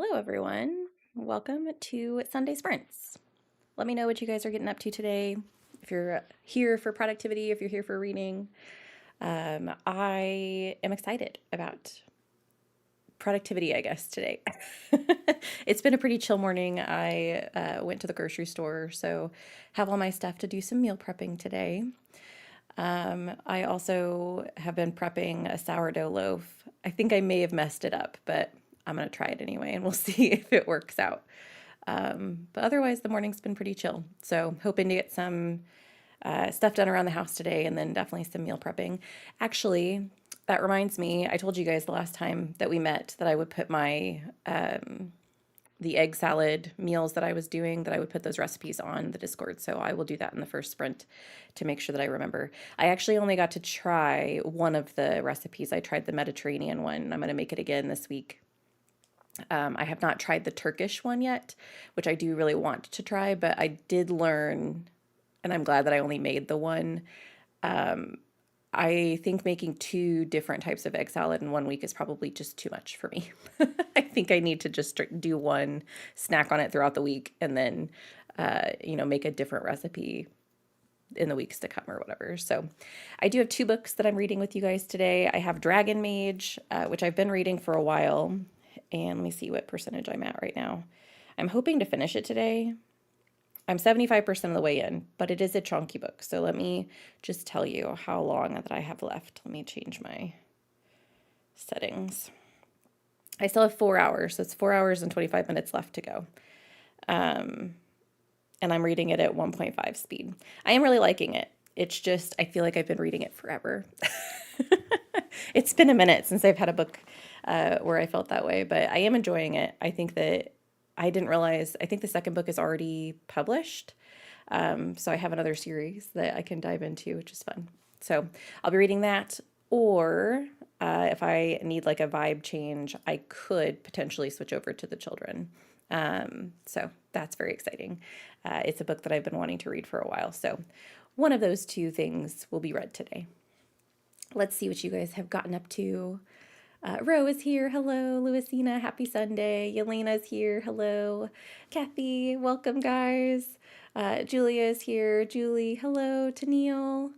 Hello, everyone. Welcome to Sunday Sprints. Let me know what you guys are getting up to today. If you're here for productivity, if you're here for reading, I am excited about productivity, I guess, today. It's been a pretty chill morning. I went to the grocery store, so have all my stuff to do some meal prepping today. I also have been prepping a sourdough loaf. I think I may have messed it up, but I'm going to try it anyway and we'll see if it works out. But otherwise, the morning's been pretty chill. So, hoping to get some stuff done around the house today and then definitely some meal prepping. Actually, that reminds me, I told you guys the last time that we met that I would put my the egg salad meals that I was doing, that I would put those recipes on the Discord. So I will do that in the first sprint to make sure that I remember. I actually only got to try one of the recipes. I tried the Mediterranean one. I'm going to make it again this week. I have not tried the Turkish one yet, which I do really want to try, but I did learn, and I'm glad that I only made the one. I think making two different types of egg salad in 1 week is probably just too much for me. I think I need to just do one, snack on it throughout the week, and then, make a different recipe in the weeks to come or whatever. So I do have two books that I'm reading with you guys today. I have Dragon Mage, which I've been reading for a while. And let me see what percentage I'm at right now. I'm hoping to finish it today. I'm 75% of the way in, but it is a chunky book. So let me just tell you how long that I have left. Let me change my settings. I still have 4 hours. So it's 4 hours and 25 minutes left to go. And I'm reading it at 1.5 speed. I am really liking it. It's just, I feel like I've been reading it forever. It's been a minute since I've had a book where I felt that way, but I am enjoying it. I think that I didn't realize, I think the second book is already published. So I have another series that I can dive into, which is fun. So I'll be reading that, or if I need like a vibe change, I could potentially switch over to the children. So that's very exciting. It's a book that I've been wanting to read for a while. So one of those two things will be read today. Let's see what you guys have gotten up to. Ro is here. Hello. Louisina, happy Sunday. Yelena's here. Hello. Kathy, welcome, guys. Julia is here. Julie, hello. Tennille.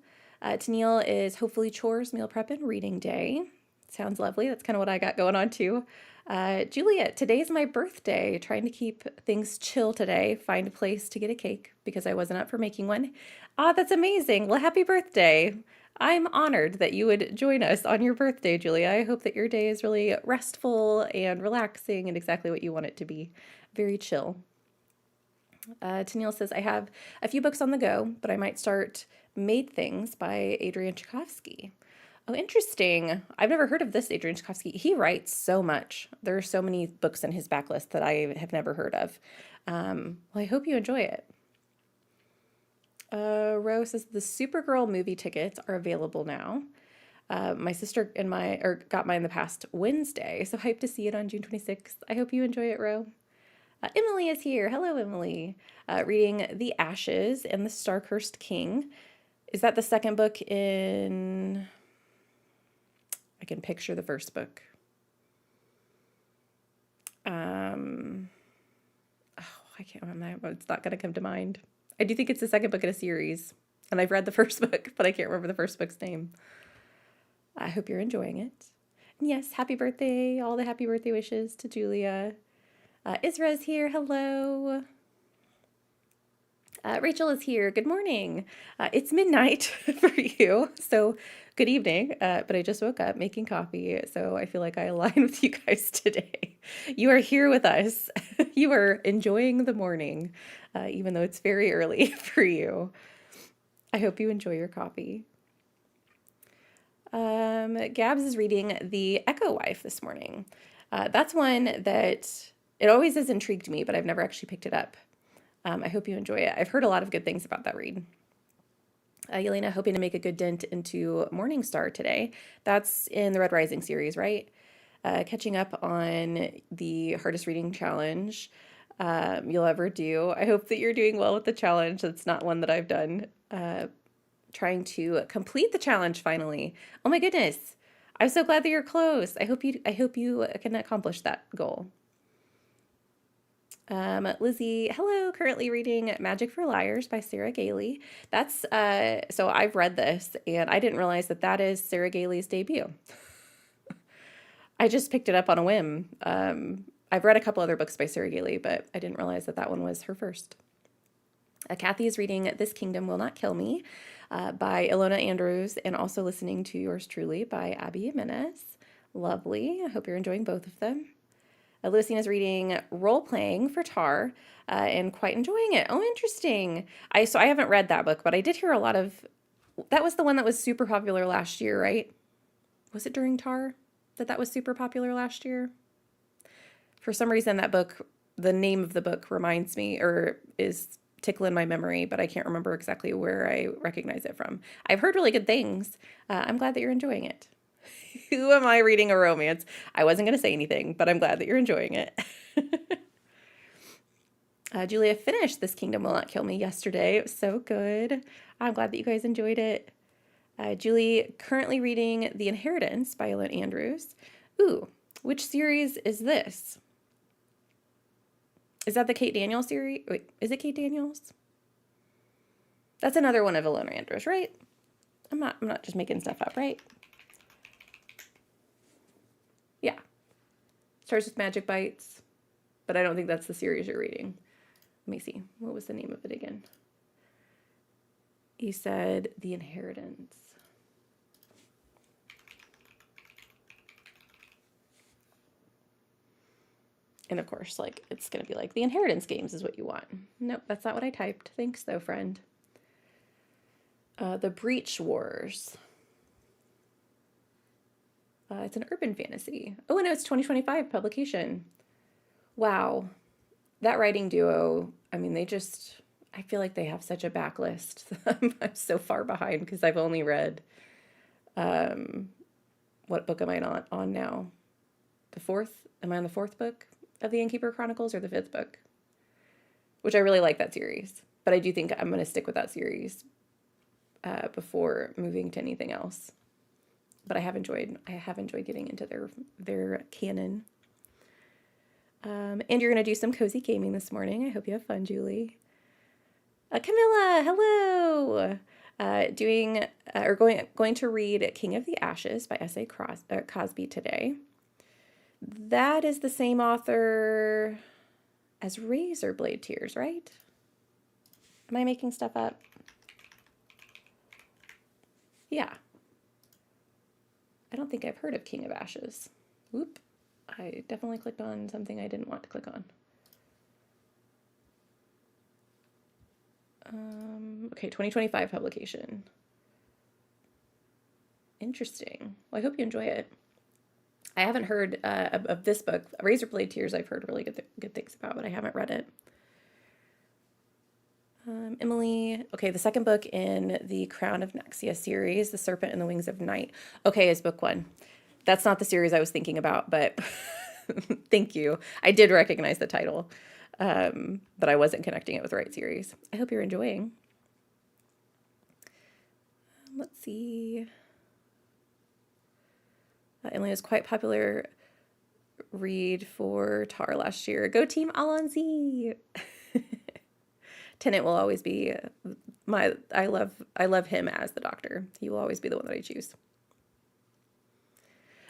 Tennille is hopefully chores, meal prep, and reading day. Sounds lovely. That's kind of what I got going on, too. Juliet, today's my birthday. Trying to keep things chill today. Find a place to get a cake because I wasn't up for making one. Ah, that's amazing. Well, happy birthday. I'm honored that you would join us on your birthday, Julia. I hope that your day is really restful and relaxing and exactly what you want it to be. Very chill. Tennille says, I have a few books on the go, but I might start Made Things by Adrian Tchaikovsky. Oh, interesting. I've never heard of this Adrian Tchaikovsky. He writes so much. There are so many books in his backlist that I have never heard of. Well, I hope you enjoy it. Rose says the Supergirl movie tickets are available now. My sister and got mine the past Wednesday, so hyped to see it on June 26th. I hope you enjoy it, Ro. Emily is here. Hello, Emily. Reading The Ashes and the Starcursed King. Is that the second book in... I can picture the first book. I can't remember. It's not going to come to mind. I do think it's the second book in a series, and I've read the first book, but I can't remember the first book's name. I hope you're enjoying it. And yes, happy birthday. All the happy birthday wishes to Julia. Isra's here. Hello. Rachel is here. Good morning. It's midnight for you, so good evening. But I just woke up making coffee, so I feel like I align with you guys today. You are here with us. You are enjoying the morning, even though it's very early for you. I hope you enjoy your coffee. Gabs is reading The Echo Wife this morning. That's one that it always has intrigued me, but I've never actually picked it up. I hope you enjoy it. I've heard a lot of good things about that read. Yelena, hoping to make a good dent into Morningstar today. That's in the Red Rising series, right? Catching up on the hardest reading challenge you'll ever do. I hope that you're doing well with the challenge. That's not one that I've done. Trying to complete the challenge finally. Oh my goodness. I'm so glad that you're close. I hope you can accomplish that goal. Lizzie, hello, currently reading Magic for Liars by Sarah Gailey. That's, so I've read this and I didn't realize that that is Sarah Gailey's debut. I just picked it up on a whim. I've read a couple other books by Sarah Gailey, but I didn't realize that that one was her first. Kathy is reading This Kingdom Will Not Kill Me by Ilona Andrews and also listening to yours truly by Abby Jimenez. Lovely. I hope you're enjoying both of them. Lucine is reading Role Playing for Tar and quite enjoying it. Oh, interesting. So I haven't read that book, but I did hear a lot of. That was the one that was super popular last year, right? Was it during Tar that was super popular last year? For some reason, that book, the name of the book reminds me or is tickling my memory, but I can't remember exactly where I recognize it from. I've heard really good things. I'm glad that you're enjoying it. Who am I reading a romance? I wasn't going to say anything, but I'm glad that you're enjoying it. Julia finished This Kingdom Will Not Kill Me yesterday. It was so good. I'm glad that you guys enjoyed it. Julie currently reading The Inheritance by Ilona Andrews. Ooh, which series is this? Is that the Kate Daniels series? Wait, is it Kate Daniels? That's another one of Ilona Andrews, right? I'm not just making stuff up, right? Yeah. Starts with Magic Bites, but I don't think that's the series you're reading. Let me see. What was the name of it again? You said The Inheritance. And of course, like, it's going to be like, The Inheritance Games is what you want. Nope, that's not what I typed. Thanks, though, friend. The Breach Wars. It's an urban fantasy. Oh, no, it's 2025 publication. Wow. That writing duo, I mean, I feel like they have such a backlist. I'm so far behind because I've only read, what book am I on now? The fourth? Am I on the fourth book of the Innkeeper Chronicles or the fifth book? Which I really like that series, but I do think I'm going to stick with that series before moving to anything else. But I have enjoyed getting into their canon. And you're going to do some cozy gaming this morning. I hope you have fun, Julie. Camilla, hello. Going to read King of the Ashes by S.A. Cosby today. That is the same author as Razorblade Tears, right? Am I making stuff up? Yeah. I don't think I've heard of King of Ashes. Whoop. I definitely clicked on something I didn't want to click on. Okay, 2025 publication. Interesting. Well, I hope you enjoy it. I haven't heard of this book. Razorblade Tears I've heard really good things about, but I haven't read it. Emily, okay, the second book in the Crown of Nexia series, The Serpent and the Wings of Night. Okay, is book one. That's not the series I was thinking about, but thank you. I did recognize the title, but I wasn't connecting it with the right series. I hope you're enjoying. Let's see. Emily was quite popular read for Tar last year. Go Team Alonzi! Tennant will always be I love him as the Doctor. He will always be the one that I choose.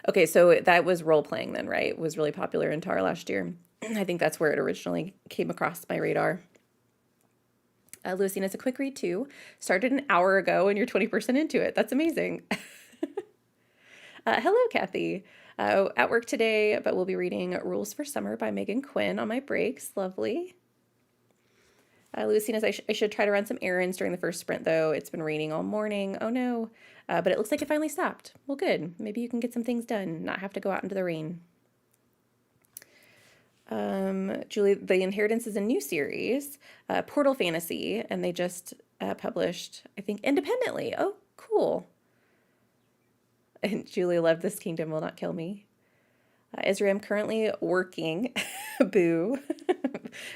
Okay, so that was role playing then, right? It was really popular in Tar last year. I think that's where it originally came across my radar. Lucine, it's a quick read too. Started an hour ago and you're 20% into it. That's amazing. Hello, Kathy. At work today, but we'll be reading Rules for Summer by Megan Quinn on my breaks. Lovely. Lucine says I should try to run some errands during the first sprint, though. It's been raining all morning. Oh, no. But it looks like it finally stopped. Well, good. Maybe you can get some things done, not have to go out into the rain. Julie, The Inheritance is a new series, Portal Fantasy, and they just published, I think, independently. Oh, cool. And Julie loved This Kingdom Will Not Kill Me. Israel, I'm currently working, boo,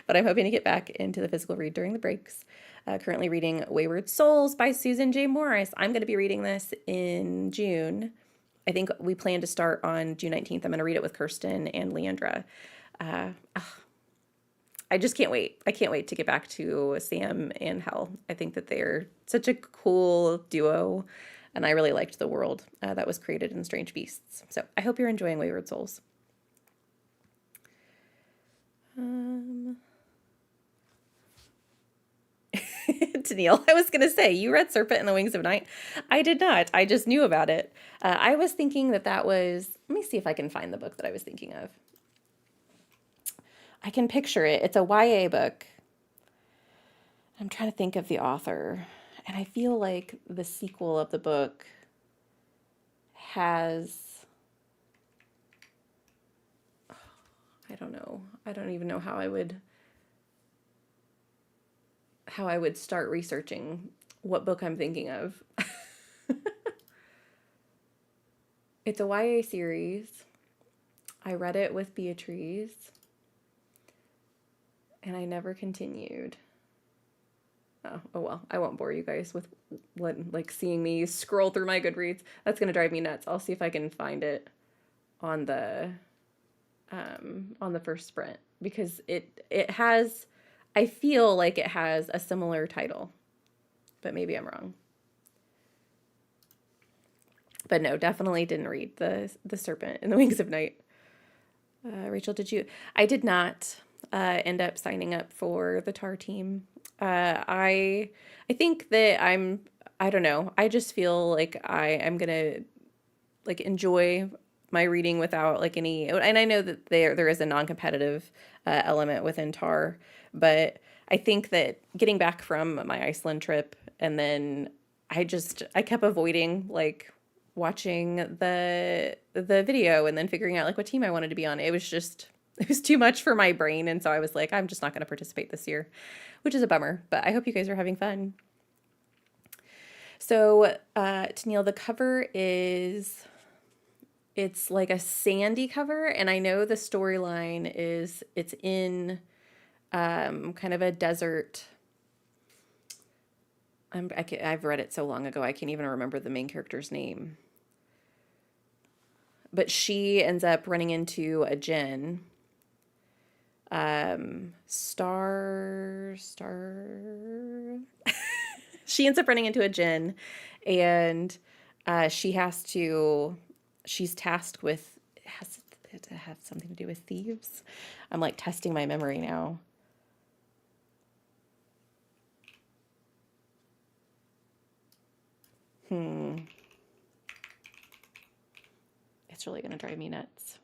but I'm hoping to get back into the physical read during the breaks. Currently reading Wayward Souls by Susan J. Morris. I'm going to be reading this in June. I think we plan to start on June 19th. I'm going to read it with Kirsten and Leandra. I just can't wait. I can't wait to get back to Sam and Hal. I think that they're such a cool duo, and I really liked the world that was created in Strange Beasts. So I hope you're enjoying Wayward Souls. Tennille, I was going to say, you read Serpent and the Wings of Night. I did not. I just knew about it. I was thinking that that was, let me see if I can find the book that I was thinking of. I can picture it. It's a YA book. I'm trying to think of the author. And I feel like the sequel of the book has, I don't know. I don't even know how I would start researching what book I'm thinking of. It's a YA series. I read it with Beatrice, and I never continued. Oh well, I won't bore you guys with what, like, seeing me scroll through my Goodreads. That's gonna drive me nuts. I'll see if I can find it on the first sprint, because it has, I feel like it has a similar title, but maybe I'm wrong. But no, definitely didn't read the Serpent and the Wings of Night. Rachel, did you? I did not end up signing up for the TAR team. I think that I don't know. I just feel like I'm gonna like enjoy my reading without like any. And I know that there is a non-competitive element within TAR, but I think that getting back from my Iceland trip, and then I kept avoiding like watching the video and then figuring out like what team I wanted to be on. It was too much for my brain, and so I was like, I'm just not going to participate this year, which is a bummer, but I hope you guys are having fun. So, Tennille, the cover it's like a sandy cover, and I know the storyline is it's in kind of a desert. I've read it so long ago, I can't even remember the main character's name. But she ends up running into a djinn. Star. She ends up running into a djinn, and she's tasked with, it has to have something to do with thieves. I'm like testing my memory now. It's really going to drive me nuts.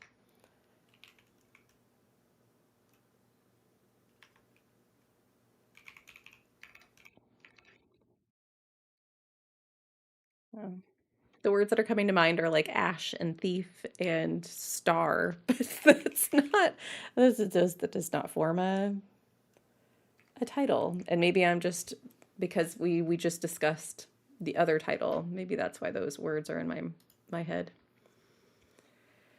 The words that are coming to mind are like ash and thief and star, but that does not form a title. And maybe I'm just, because we just discussed the other title, maybe that's why those words are in my head.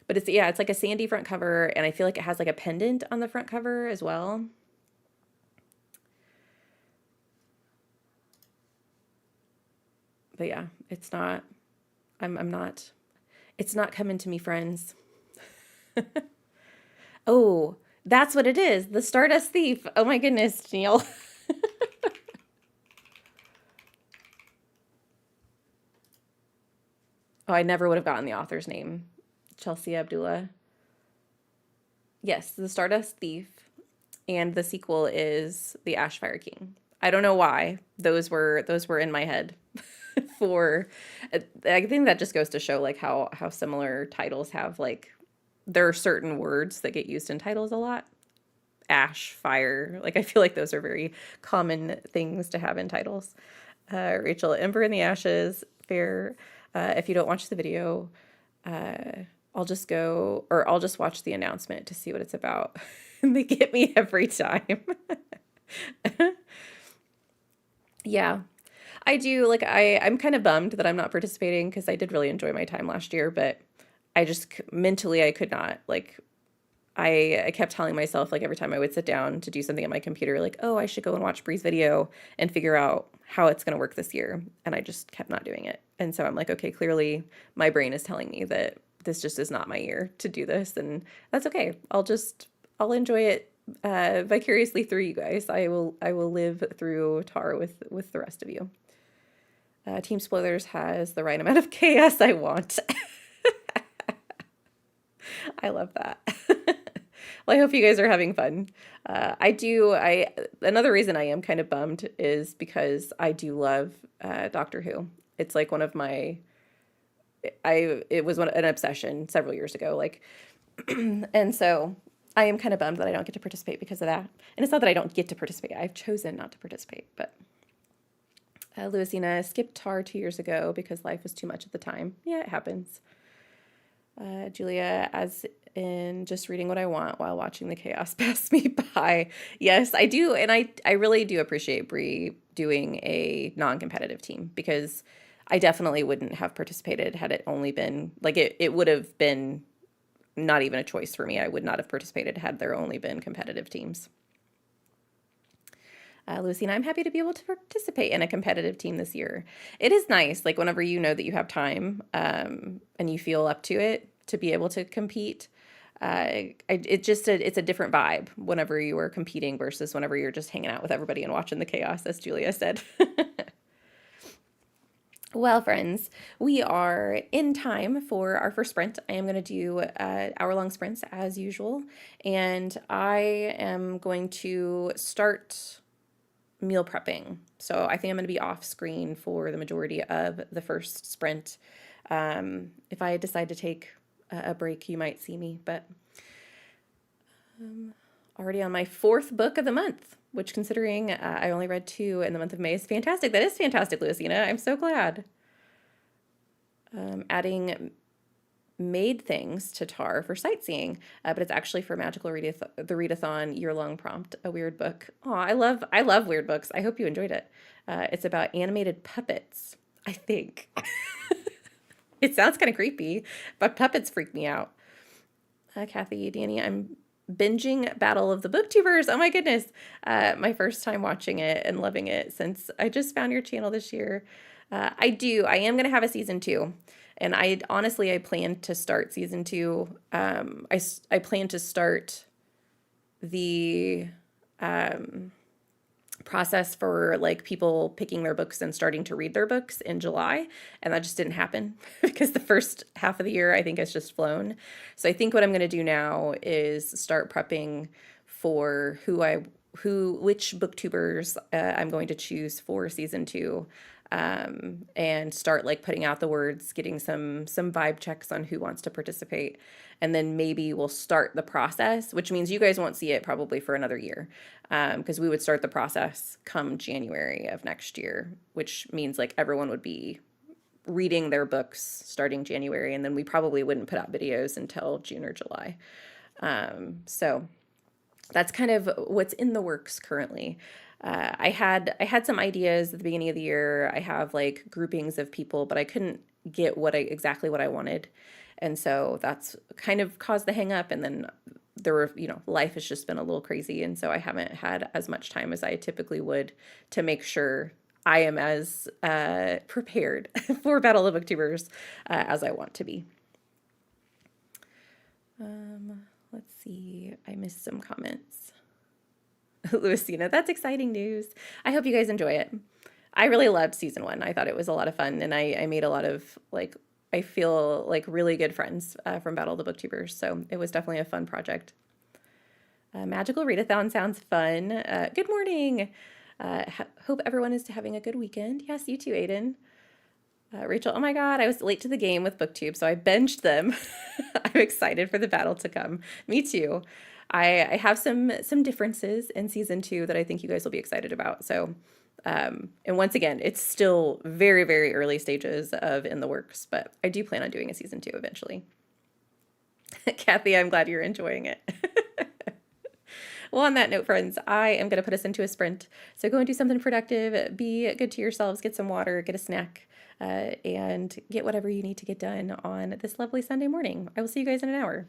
But it's like a sandy front cover, and I feel like it has like a pendant on the front cover as well. But yeah, it's not coming to me, friends. Oh, that's what it is. The Stardust Thief. Oh my goodness, Neil. Oh, I never would have gotten the author's name. Chelsea Abdullah. Yes, The Stardust Thief. And the sequel is The Ashfire King. I don't know why. Those were in my head. For I think that just goes to show like how similar titles have, like, there are certain words that get used in titles a lot. Ash, fire, like I feel like those are very common things to have in titles. Rachel, Ember in the Ashes, fair. If you don't watch the video, I'll just watch the announcement to see what it's about. And they get me every time. Yeah. I do, like, I'm kind of bummed that I'm not participating, because I did really enjoy my time last year, but I just mentally I could not, like, I kept telling myself, like, every time I would sit down to do something on my computer, like, oh, I should go and watch Bree's video and figure out how it's going to work this year. And I just kept not doing it. And so I'm like, okay, clearly my brain is telling me that this just is not my year to do this. And that's okay. I'll enjoy it vicariously through you guys. I will live through Tar with the rest of you. Team Spoilers has the right amount of chaos I want. I love that. Well, I hope you guys are having fun. I do. I Another reason I am kind of bummed is because I do love Doctor Who. It's like one of my it was an obsession several years ago. Like, and so I am kind of bummed that I don't get to participate because of that. And it's not that I don't get to participate. I've chosen not to participate. But Louisina skipped Tar 2 years ago because life was too much at the time. Yeah, it happens. Julia, as in just reading what I want while watching the chaos pass me by. Yes, I do. And I really do appreciate Bree doing a non-competitive team because I definitely wouldn't have participated had it only been like it would have been not even a choice for me. I would not have participated had there only been competitive teams. Lucina, I'm happy to be able to participate in a competitive team this year. It is nice, like whenever you know that you have time and you feel up to it, to be able to compete. It's a different vibe whenever you are competing versus whenever you're just hanging out with everybody and watching the chaos, as Julia said. Well, friends, we are in time for our first sprint. I am going to do hour-long sprints as usual, and I am going to start meal prepping. So I think I'm going to be off screen for the majority of the first sprint. If I decide to take a break, you might see me, but already on my fourth book of the month, which considering I only read 2 in the month of May is fantastic. That is fantastic, Lucina. I'm so glad. Adding made things to Tar for sightseeing, but it's actually for Magical the Readathon year-long prompt, a weird book. Oh, I love weird books. I hope you enjoyed it. It's about animated puppets, I think. It sounds kind of creepy, but puppets freak me out. Kathy, Danny, I'm binging Battle of the Booktubers. Oh my goodness. My first time watching it and loving it since I just found your channel this year. I am going to have a season 2. And I plan to start season 2. I plan to start the process for like people picking their books and starting to read their books in July, and that just didn't happen because the first half of the year I think has just flown. So I think what I'm going to do now is start prepping for which booktubers I'm going to choose for season 2, and start like putting out the words, getting some vibe checks on who wants to participate, and then maybe we'll start the process, which means you guys won't see it probably for another year, because we would start the process come January of next year, which means like everyone would be reading their books starting January, and then we probably wouldn't put out videos until June or July. So that's kind of what's in the works currently. I had some ideas at the beginning of the year. I have like groupings of people, but I couldn't get exactly what I wanted. And so that's kind of caused the hang up. And then life has just been a little crazy. And so I haven't had as much time as I typically would to make sure I am as prepared for Battle of Booktubers as I want to be. Let's see. I missed some comments. Lucina, that's exciting news. I hope you guys enjoy it. I really loved season 1. I thought it was a lot of fun, and I made a lot of like I feel like really good friends from Battle of the Booktubers. So it was definitely a fun project. Magical Readathon sounds fun. Good morning. Hope everyone is having a good weekend. Yes, you too, Aiden. Rachel, oh my God, I was late to the game with BookTube, so I binged them. I'm excited for the battle to come. Me too. I have some differences in season 2 that I think you guys will be excited about. So, and once again, it's still very, very early stages of in the works, but I do plan on doing a season 2 eventually. Kathy, I'm glad you're enjoying it. Well, on that note, friends, I am going to put us into a sprint. So go and do something productive. Be good to yourselves. Get some water, get a snack, and get whatever you need to get done on this lovely Sunday morning. I will see you guys in an hour.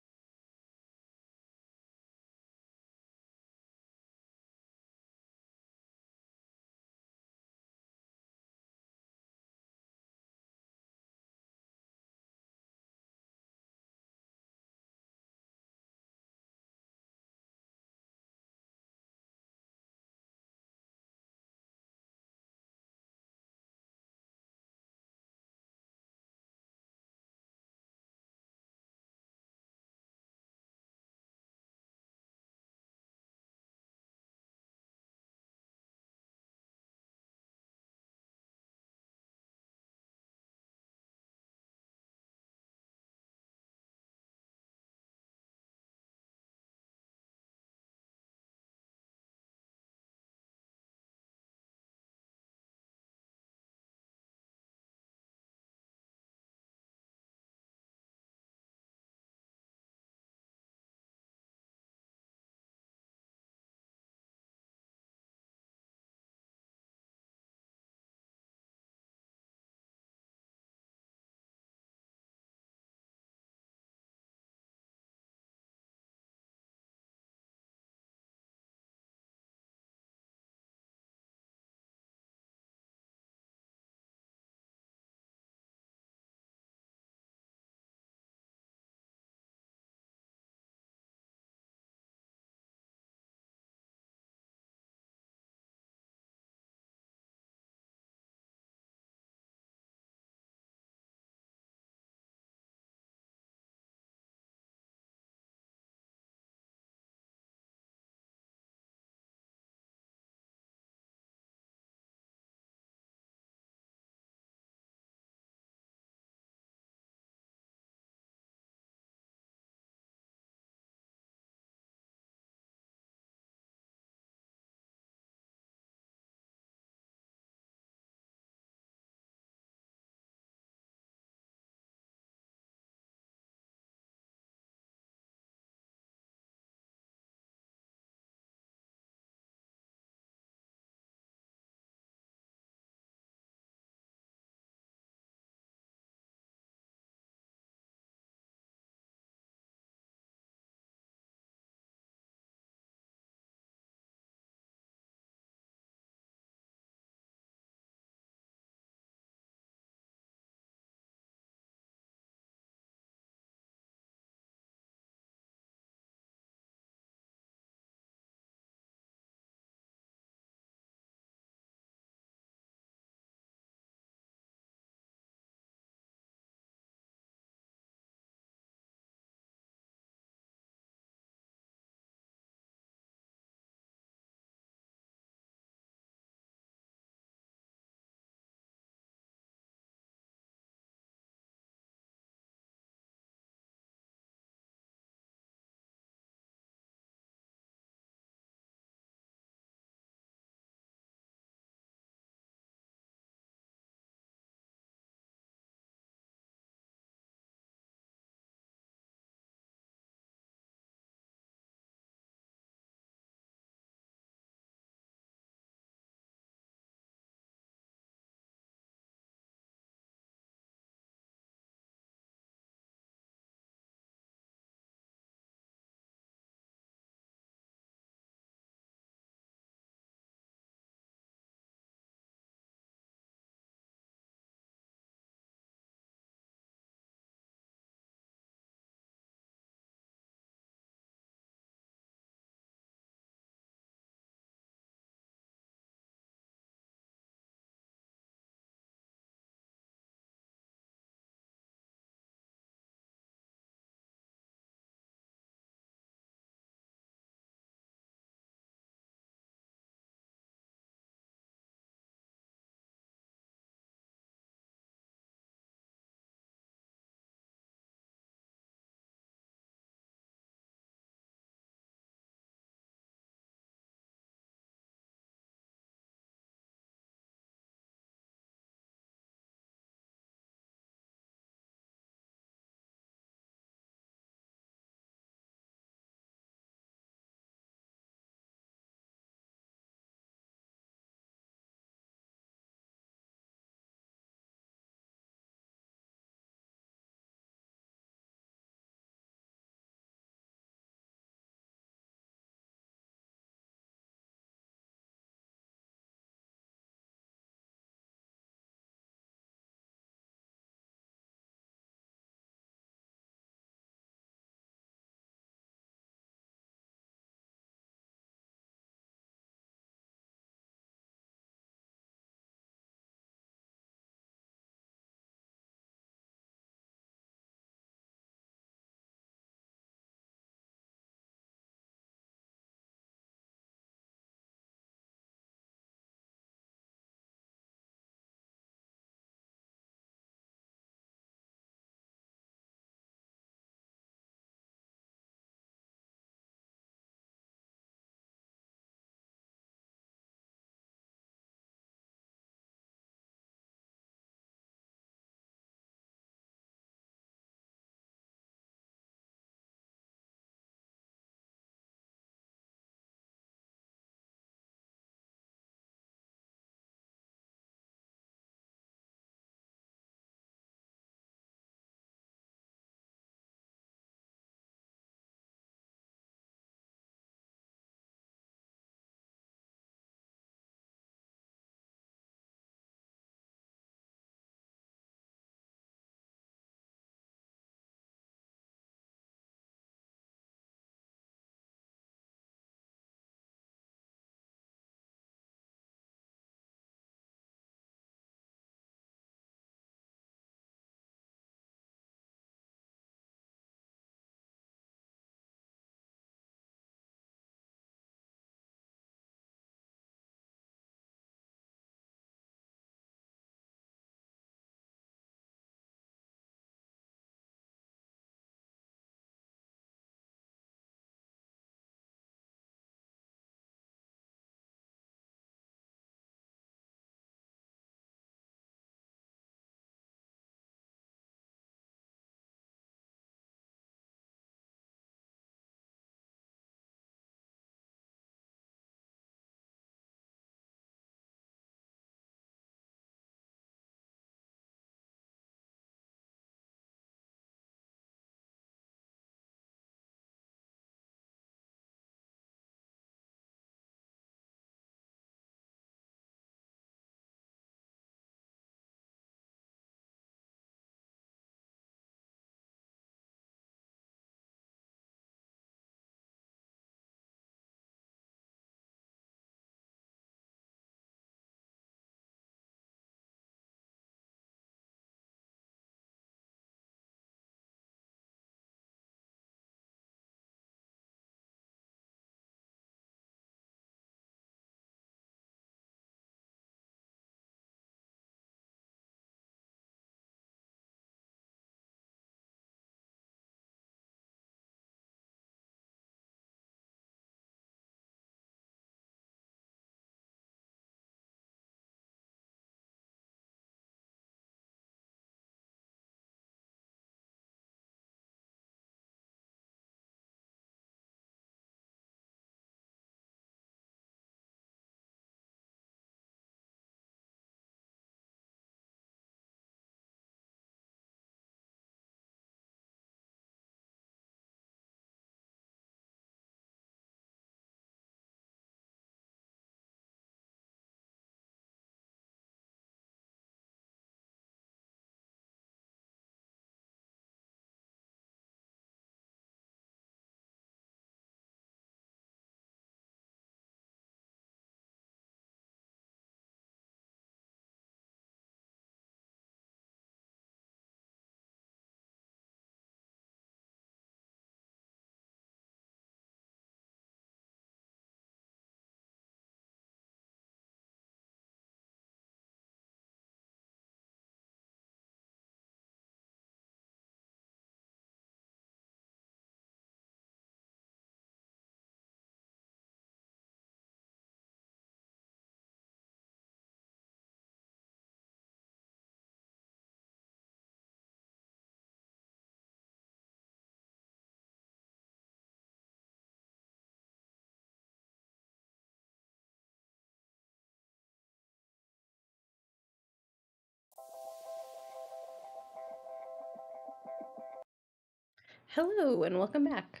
Hello and welcome back.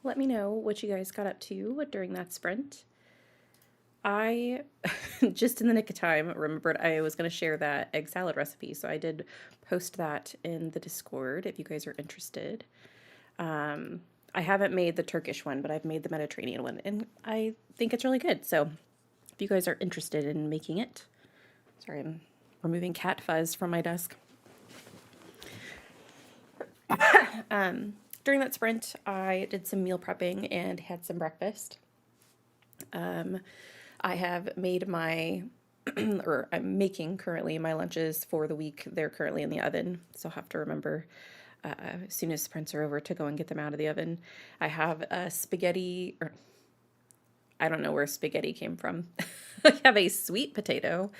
Let me know what you guys got up to during that sprint. I, just in the nick of time, remembered I was going to share that egg salad recipe, so I did post that in the Discord if you guys are interested. I haven't made the Turkish one, but I've made the Mediterranean one, and I think it's really good. So if you guys are interested in making it, sorry, I'm removing cat fuzz from my desk. During that sprint, I did some meal prepping and had some breakfast. I have made my, or I'm making currently my lunches for the week. They're currently in the oven, so I'll have to remember as soon as sprints are over to go and get them out of the oven. I have a spaghetti, or I don't know where spaghetti came from. I have a sweet potato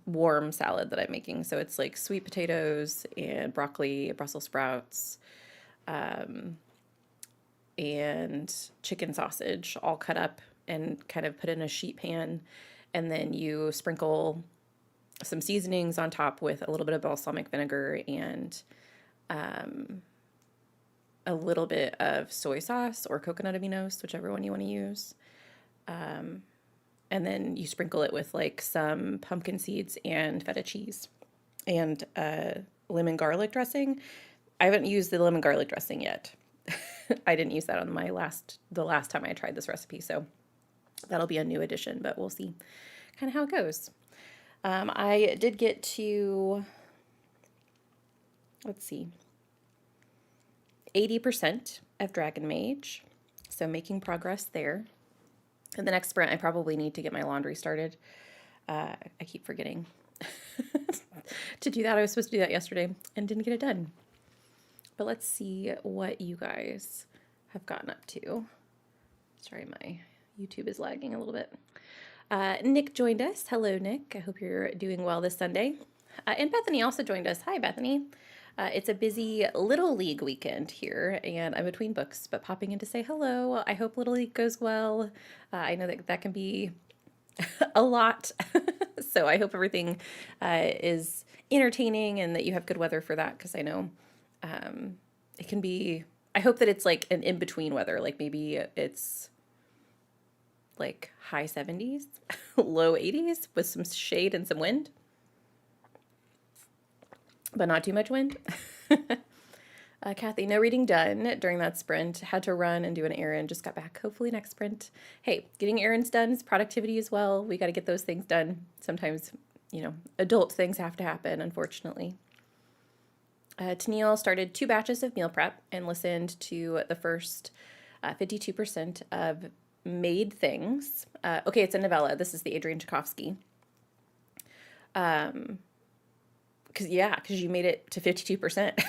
warm salad that I'm making. So it's like sweet potatoes and broccoli, Brussels sprouts, and chicken sausage all cut up and kind of put in a sheet pan. And then you sprinkle some seasonings on top with a little bit of balsamic vinegar and a little bit of soy sauce or coconut aminos, whichever one you want to use. And then you sprinkle it with like some pumpkin seeds and feta cheese and lemon garlic dressing. I haven't used the lemon garlic dressing yet. I didn't use that on the last time I tried this recipe, so that'll be a new addition, but we'll see kind of how it goes. I did get to, let's see, 80% of Dragon Mage, so making progress there. And the next sprint, I probably need to get my laundry started. I keep forgetting to do that. I was supposed to do that yesterday and didn't get it done. But let's see what you guys have gotten up to. Sorry, my YouTube is lagging a little bit. Nick joined us. Hello, Nick. I hope you're doing well this Sunday. And Bethany also joined us. Hi, Bethany. It's a busy Little League weekend here, and I'm between books, but popping in to say hello. I hope Little League goes well. I know that can be a lot, so I hope everything is entertaining and that you have good weather for that, because I know it can be, I hope that it's like an in-between weather, like maybe it's like high 70s, low 80s with some shade and some wind, but not too much wind. Kathy, no reading done during that sprint. Had to run and do an errand. Just got back. Hopefully next sprint. Hey, getting errands done is productivity as well. We got to get those things done. Sometimes, adult things have to happen, unfortunately. Tennille started 2 batches of meal prep and listened to the first 52% of Made Things. Okay, it's a novella. This is the Adrian Tchaikovsky. Because you made it to 52%.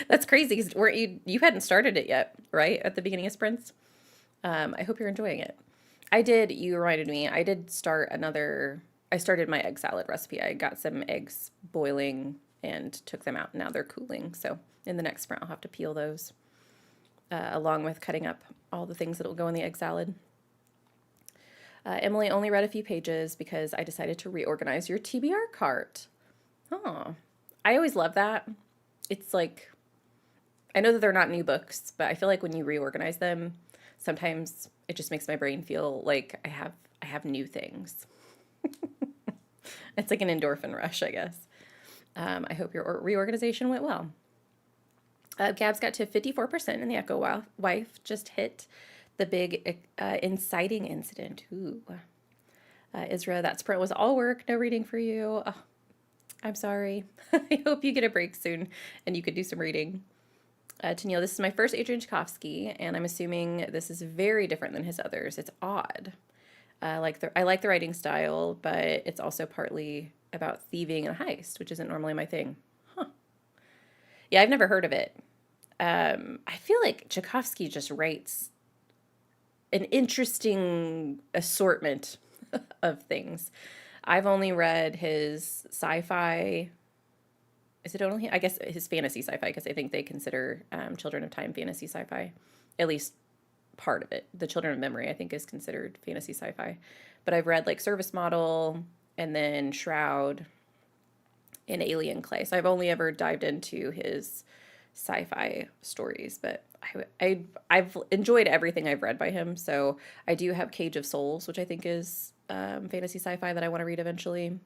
That's crazy. Because you hadn't started it yet, right? At the beginning of sprints. I hope you're enjoying it. You reminded me, I started my egg salad recipe. I got some eggs boiling and took them out. Now they're cooling. So in the next sprint, I'll have to peel those along with cutting up all the things that will go in the egg salad. Emily only read a few pages because I decided to reorganize your TBR cart. Oh, I always love that. It's like, I know that they're not new books, but I feel like when you reorganize them, sometimes it just makes my brain feel like I have new things. It's like an endorphin rush, I guess. I hope your reorganization went well. Gabs got to 54% and the Echo Wife just hit the big inciting incident. Ooh. Isra, that sprint was all work, no reading for you. Oh, I'm sorry. I hope you get a break soon and you could do some reading. Tennille, this is my first Adrian Tchaikovsky, and I'm assuming this is very different than his others. It's odd. I like the writing style, but it's also partly about thieving and heist, which isn't normally my thing. Huh. Yeah, I've never heard of it. I feel like Tchaikovsky just writes an interesting assortment of things. I've only read his sci-fi. Is it only, I guess, his fantasy sci-fi, because I think they consider Children of Time fantasy sci-fi, at least part of it. The Children of Memory, I think, is considered fantasy sci-fi. But I've read like Service Model and then Shroud and Alien Clay. So I've only ever dived into his sci-fi stories, but I've enjoyed everything I've read by him. So I do have Cage of Souls, which I think is fantasy sci-fi that I want to read eventually,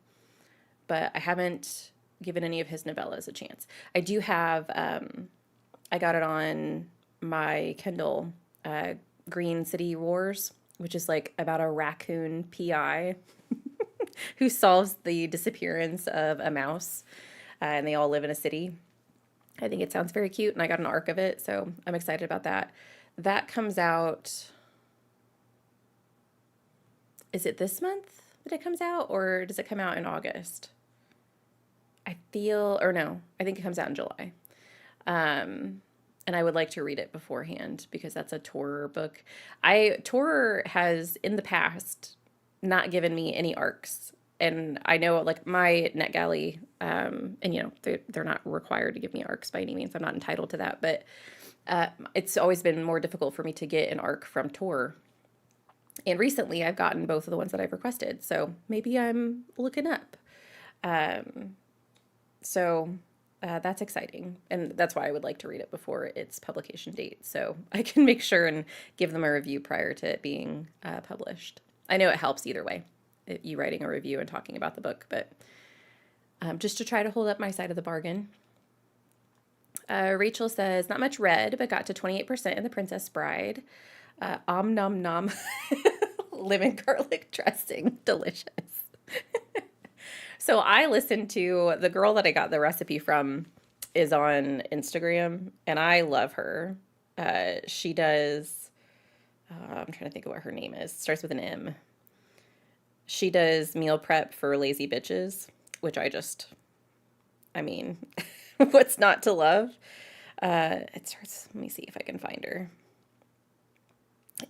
but I haven't given any of his novellas a chance. I do have, I got it on my Kindle, Green City Wars, which is like about a raccoon PI who solves the disappearance of a mouse, and they all live in a city. I think it sounds very cute, and I got an arc of it, so I'm excited about that. That comes out, is it this month that it comes out, or does it come out in August? I feel, or no, I think it comes out in July. And I would like to read it beforehand because that's a Tor book. Tor has in the past not given me any arcs, and I know like my NetGalley, and you know they're not required to give me arcs by any means. I'm not entitled to that, but it's always been more difficult for me to get an arc from Tor. And recently, I've gotten both of the ones that I've requested, so maybe I'm looking up. So that's exciting, and that's why I would like to read it before its publication date, so I can make sure and give them a review prior to it being published. I know it helps either way, you writing a review and talking about the book, but just to try to hold up my side of the bargain. Rachel says, not much read, but got to 28% in The Princess Bride. Om nom nom, lemon garlic dressing, delicious. So I listened to the girl that I got the recipe from is on Instagram, and I love her. She does, I'm trying to think of what her name is. It starts with an M. She does meal prep for lazy bitches, which I mean, what's not to love? It starts, let me see if I can find her.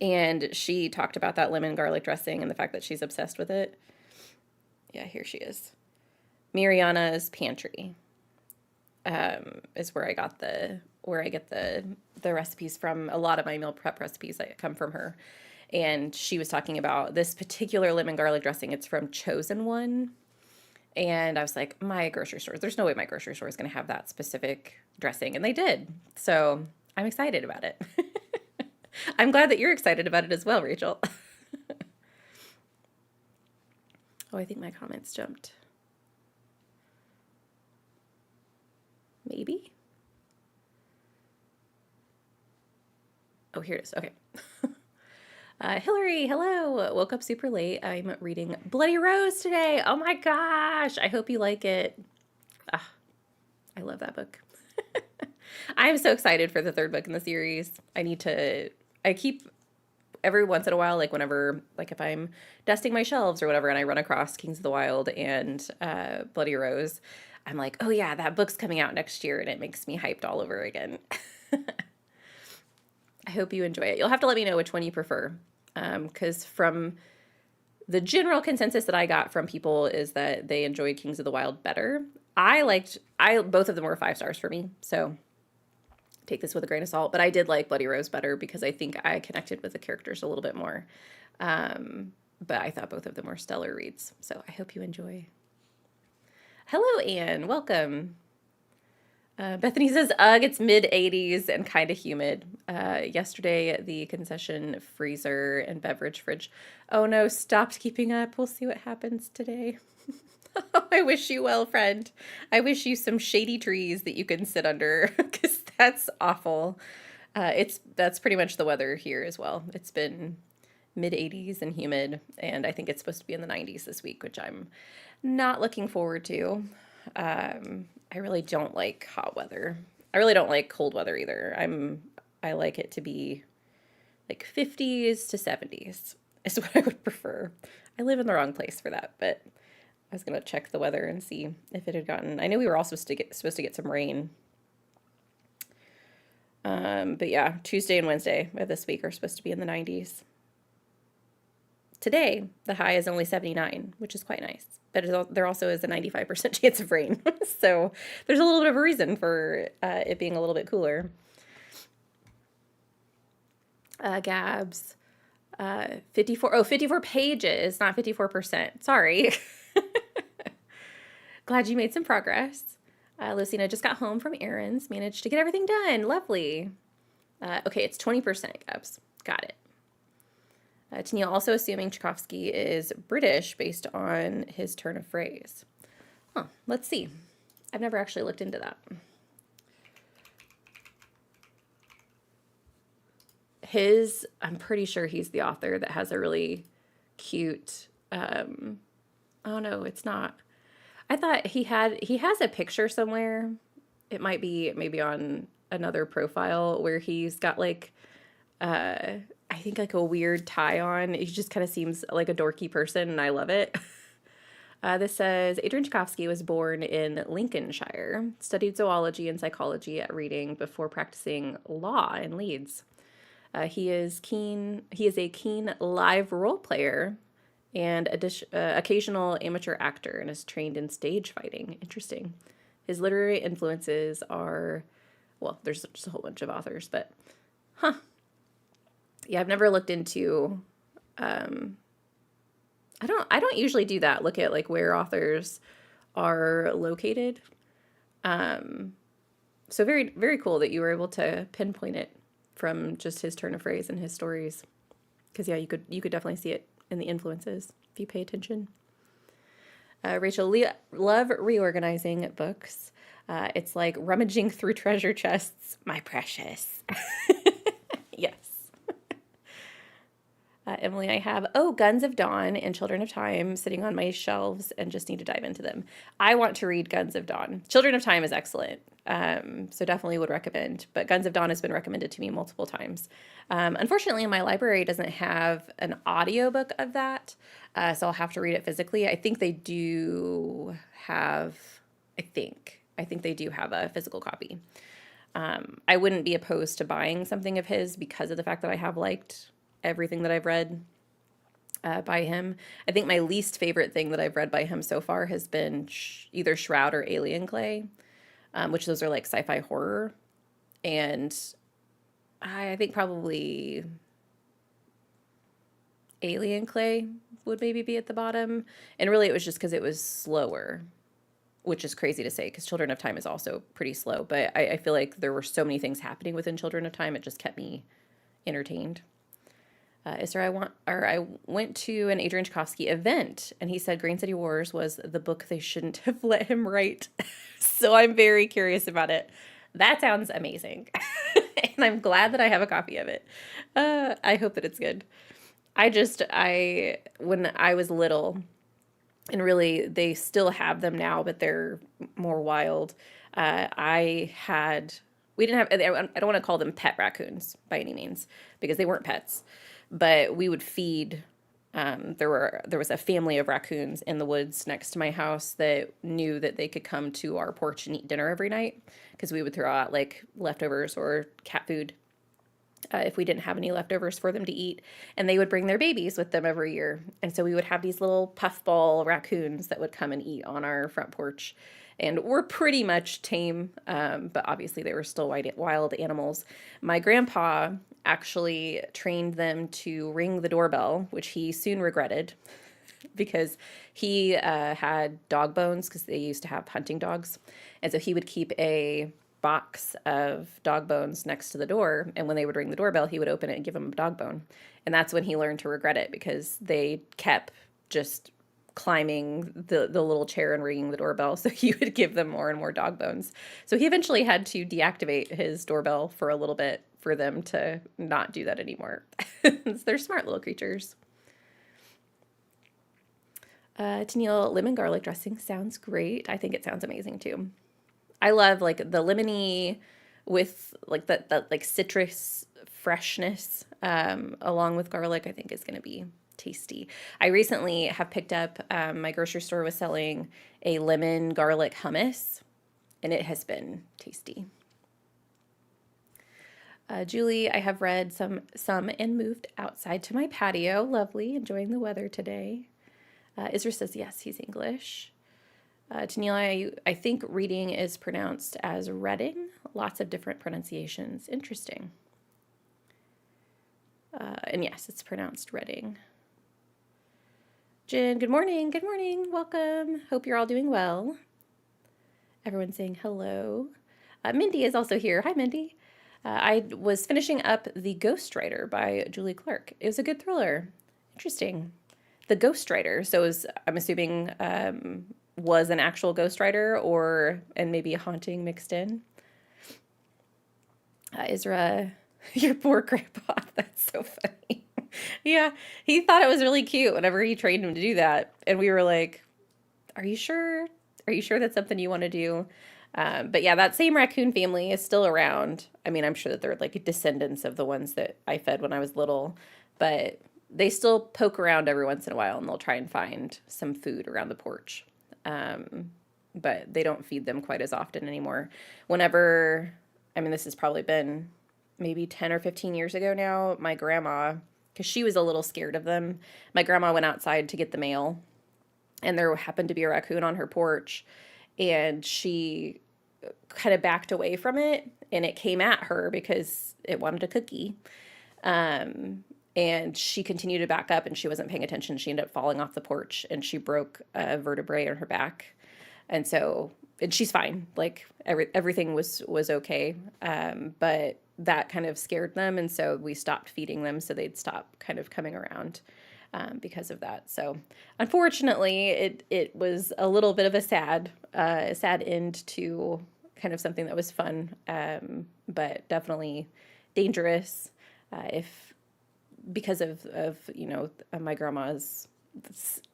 And she talked about that lemon garlic dressing and the fact that she's obsessed with it. Yeah, here she is. Mariana's Pantry is where I get the recipes from. A lot of my meal prep recipes that come from her. And she was talking about this particular lemon garlic dressing. It's from Chosen One. And I was like, my grocery store, there's no way my grocery store is going to have that specific dressing. And they did. So I'm excited about it. I'm glad that you're excited about it as well, Rachel. Oh, I think my comments jumped. Maybe? Oh, here it is. Okay. Hillary, hello. Woke up super late. I'm reading Bloody Rose today. Oh my gosh. I hope you like it. Ah, I love that book. I'm so excited for the third book in the series. I keep every once in a while, like whenever, like if I'm dusting my shelves or whatever, and I run across Kings of the Wild and Bloody Rose, I'm like, oh yeah, that book's coming out next year, and it makes me hyped all over again. I hope you enjoy it. You'll have to let me know which one you prefer, because from the general consensus that I got from people is that they enjoyed Kings of the Wild better. Both of them were 5 stars for me, so take this with a grain of salt, but I did like Bloody Rose better because I think I connected with the characters a little bit more. But I thought both of them were stellar reads, so I hope you enjoy. Hello, Anne. Welcome. Bethany says, ugh, it's mid-80s and kind of humid. Yesterday, the concession freezer and beverage fridge, oh no, stopped keeping up. We'll see what happens today. I wish you well, friend. I wish you some shady trees that you can sit under, because that's awful. That's pretty much the weather here as well. It's been mid-80s and humid, and I think it's supposed to be in the 90s this week, which I'm not looking forward to. I really don't like hot weather. I really don't like cold weather either. I like it to be like 50s to 70s is what I would prefer. I live in the wrong place for that, but I was going to check the weather and see if it had gotten, I knew we were all supposed to get some rain. But yeah, Tuesday and Wednesday of this week are supposed to be in the 90s. Today, the high is only 79, which is quite nice. But there also is a 95% chance of rain. So there's a little bit of a reason for it being a little bit cooler. Gabs, 54 pages, not 54%. Sorry. Glad you made some progress. Lucina just got home from errands, managed to get everything done. Lovely. Okay, it's 20% Gabs. Got it. Tennille also assuming Tchaikovsky is British based on his turn of phrase. Huh, let's see. I've never actually looked into that. I'm pretty sure he's the author that has a really cute, oh no, it's not. I thought he has a picture somewhere. It might be maybe on another profile where he's got like, I think like a weird tie on. He just kind of seems like a dorky person, and I love it. This says Adrian Tchaikovsky was born in Lincolnshire, studied zoology and psychology at Reading before practicing law in Leeds. He is a keen live role player and occasional amateur actor, and is trained in stage fighting. Interesting. His literary influences are, well, there's just a whole bunch of authors, but yeah, I've never looked into. I don't usually do that. Look at like where authors are located. So very very cool that you were able to pinpoint it from just his turn of phrase and his stories. Because yeah, you could definitely see it in the influences if you pay attention. Rachel, love reorganizing books. It's like rummaging through treasure chests, my precious. Yes. Emily, I have, Guns of Dawn and Children of Time sitting on my shelves and just need to dive into them. I want to read Guns of Dawn. Children of Time is excellent, so definitely would recommend. But Guns of Dawn has been recommended to me multiple times. Unfortunately, my library doesn't have an audiobook of that, so I'll have to read it physically. I think they do have, I think they do have a physical copy. I wouldn't be opposed to buying something of his because of the fact that I have liked everything that I've read by him. I think my least favorite thing that I've read by him so far has been either Shroud or Alien Clay, which those are like sci-fi horror. And I think probably Alien Clay would maybe be at the bottom. And really it was just because it was slower, which is crazy to say because Children of Time is also pretty slow. But I feel like there were so many things happening within Children of Time, it just kept me entertained. I went to an Adrian Tchaikovsky event, and he said Green City Wars was the book they shouldn't have let him write. So I'm very curious about it. That sounds amazing. And I'm glad that I have a copy of it. I hope that it's good. When I was little, and really they still have them now, but they're more wild. We didn't have, I don't want to call them pet raccoons by any means, because they weren't pets. But we would feed, there was a family of raccoons in the woods next to my house that knew that they could come to our porch and eat dinner every night, because we would throw out like leftovers or cat food if we didn't have any leftovers for them to eat. And they would bring their babies with them every year. And so we would have these little puffball raccoons that would come and eat on our front porch. And were pretty much tame, but obviously they were still wild animals. My grandpa actually trained them to ring the doorbell, which he soon regretted because he had dog bones because they used to have hunting dogs. And so he would keep a box of dog bones next to the door. And when they would ring the doorbell, he would open it and give them a dog bone. And that's when he learned to regret it, because they kept just climbing the little chair and ringing the doorbell, so he would give them more and more dog bones. So he eventually had to deactivate his doorbell for a little bit for them to not do that anymore. They're smart little creatures. Tennille, lemon garlic dressing sounds great. I think it sounds amazing too. I love like the lemony with like that like citrus freshness along with garlic. I think is going to be tasty. I recently have picked up, my grocery store was selling a lemon garlic hummus, and it has been tasty. Julie, I have read some and moved outside to my patio. Lovely, enjoying the weather today. Isra says yes, he's English. Tennille, I think reading is pronounced as Reading. Lots of different pronunciations. Interesting. And yes, it's pronounced Reading. Jen, good morning. Good morning. Welcome. Hope you're all doing well. Everyone's saying hello. Mindy is also here. Hi, Mindy. I was finishing up The Ghostwriter by Julie Clark. It was a good thriller. Interesting. The Ghostwriter. So I'm assuming was an actual ghostwriter and maybe a haunting mixed in. Isra, your poor grandpa. That's so funny. Yeah, he thought it was really cute whenever he trained him to do that. And we were like, are you sure? Are you sure that's something you want to do? But yeah, that same raccoon family is still around. I mean, I'm sure that they're like descendants of the ones that I fed when I was little, but they still poke around every once in a while and they'll try and find some food around the porch. But they don't feed them quite as often anymore. Whenever, I mean, this has probably been maybe 10 or 15 years ago now, my grandma, because she was a little scared of them, my grandma went outside to get the mail and there happened to be a raccoon on her porch and she kind of backed away from it and it came at her because it wanted a cookie. And she continued to back up and she wasn't paying attention. She ended up falling off the porch and she broke a vertebrae in her back. And so, and she's fine. Like everything was okay. But that kind of scared them. And so we stopped feeding them so they'd stop kind of coming around because of that. So unfortunately, it was a little bit of a sad end to kind of something that was fun, but definitely dangerous if because of my grandma's.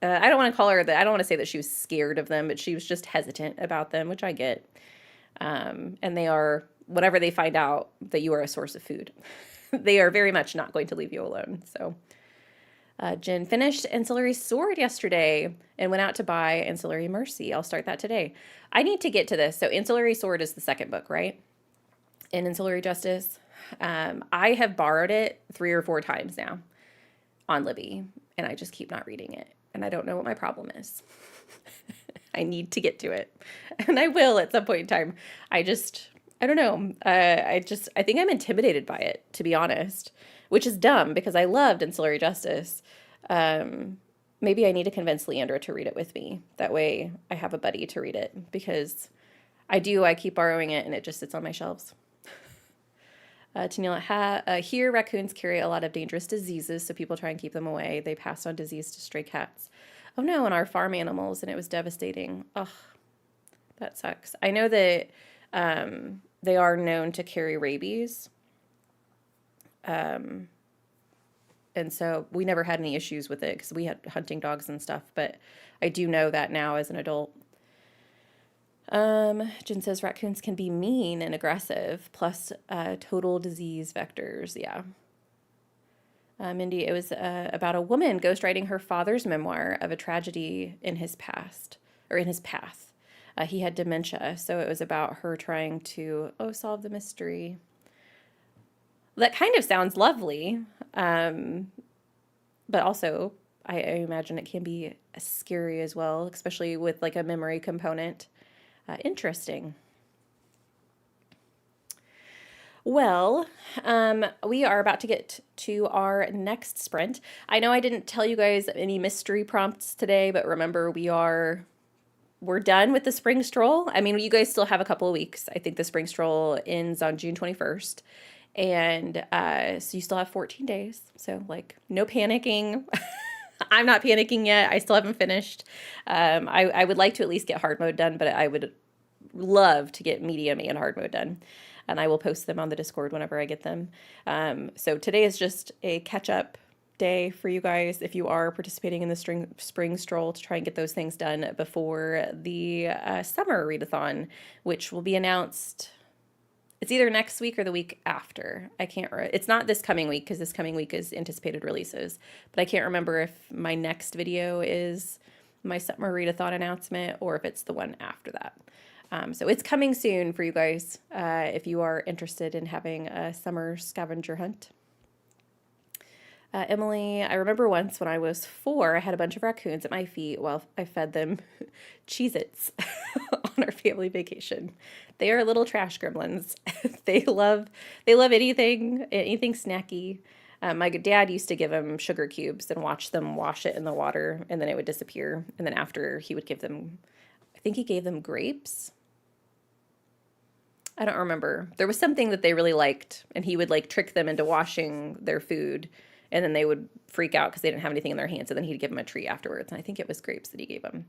I don't want to call her that. I don't want to say that she was scared of them, but she was just hesitant about them, which I get. And they are, whenever they find out that you are a source of food, they are very much not going to leave you alone. So Jen finished Ancillary Sword yesterday and went out to buy Ancillary Mercy. I'll start that today. I need to get to this. So Ancillary Sword is the second book, right? In Ancillary Justice. I have borrowed it 3 or 4 times now on Libby, and I just keep not reading it. And I don't know what my problem is. I need to get to it. And I will at some point in time. I don't know. I think I'm intimidated by it, to be honest, which is dumb because I loved Ancillary Justice. Maybe I need to convince Leandra to read it with me. That way I have a buddy to read it because I keep borrowing it and it just sits on my shelves. Tennille, here raccoons carry a lot of dangerous diseases, so people try and keep them away. They pass on disease to stray cats. Oh no, and our farm animals, and it was devastating. Ugh, that sucks. I know that they are known to carry rabies. And so we never had any issues with it because we had hunting dogs and stuff, but I do know that now as an adult. Jen says raccoons can be mean and aggressive, plus total disease vectors. Yeah. Mindy, it was about a woman ghostwriting her father's memoir of a tragedy in his past, or in his path. He had dementia, so it was about her trying to, solve the mystery. That kind of sounds lovely, but also I imagine it can be scary as well, especially with like a memory component. Interesting. Well, we are about to get to our next sprint. I know I didn't tell you guys any mystery prompts today, but remember we're done with the spring stroll. I mean, you guys still have a couple of weeks. I think the spring stroll ends on June 21st. And so you still have 14 days. So like no panicking. I'm not panicking yet. I still haven't finished. I would like to at least get hard mode done, but I would love to get medium and hard mode done. And I will post them on the Discord whenever I get them. So today is just a catch-up day for you guys if you are participating in the spring stroll to try and get those things done before the summer readathon, which will be announced. It's either next week or the week after. It's not this coming week because this coming week is anticipated releases, but I can't remember if my next video is my summer readathon announcement or if it's the one after that. So it's coming soon for you guys if you are interested in having a summer scavenger hunt. Emily, I remember once when I was 4, I had a bunch of raccoons at my feet while I fed them Cheez-Its on our family vacation. They are little trash gremlins. They love anything snacky. My dad used to give them sugar cubes and watch them wash it in the water, and then it would disappear. And then after, he would give them, I think he gave them grapes. I don't remember. There was something that they really liked, and he would like trick them into washing their food, and then they would freak out because they didn't have anything in their hands. So then he'd give them a treat afterwards, and I think it was grapes that he gave them.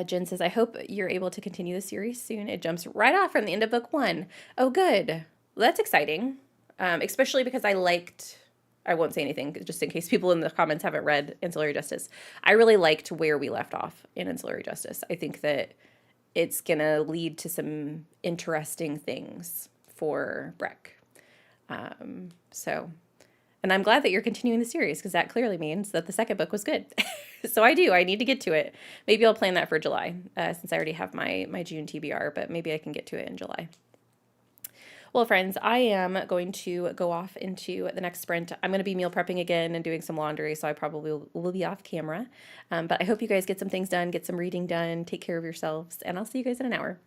Jen says, I hope you're able to continue the series soon. It jumps right off from the end of book one. Oh, good. Well, that's exciting, especially because I liked. I won't say anything just in case people in the comments haven't read Ancillary Justice. I really liked where we left off in Ancillary Justice. I think that it's going to lead to some interesting things for Breck. So, and I'm glad that you're continuing the series because that clearly means that the second book was good. So I do. I need to get to it. Maybe I'll plan that for July since I already have my June TBR, but maybe I can get to it in July. Well, friends, I am going to go off into the next sprint. I'm going to be meal prepping again and doing some laundry, so I probably will be off camera. But I hope you guys get some things done, get some reading done, take care of yourselves, and I'll see you guys in an hour.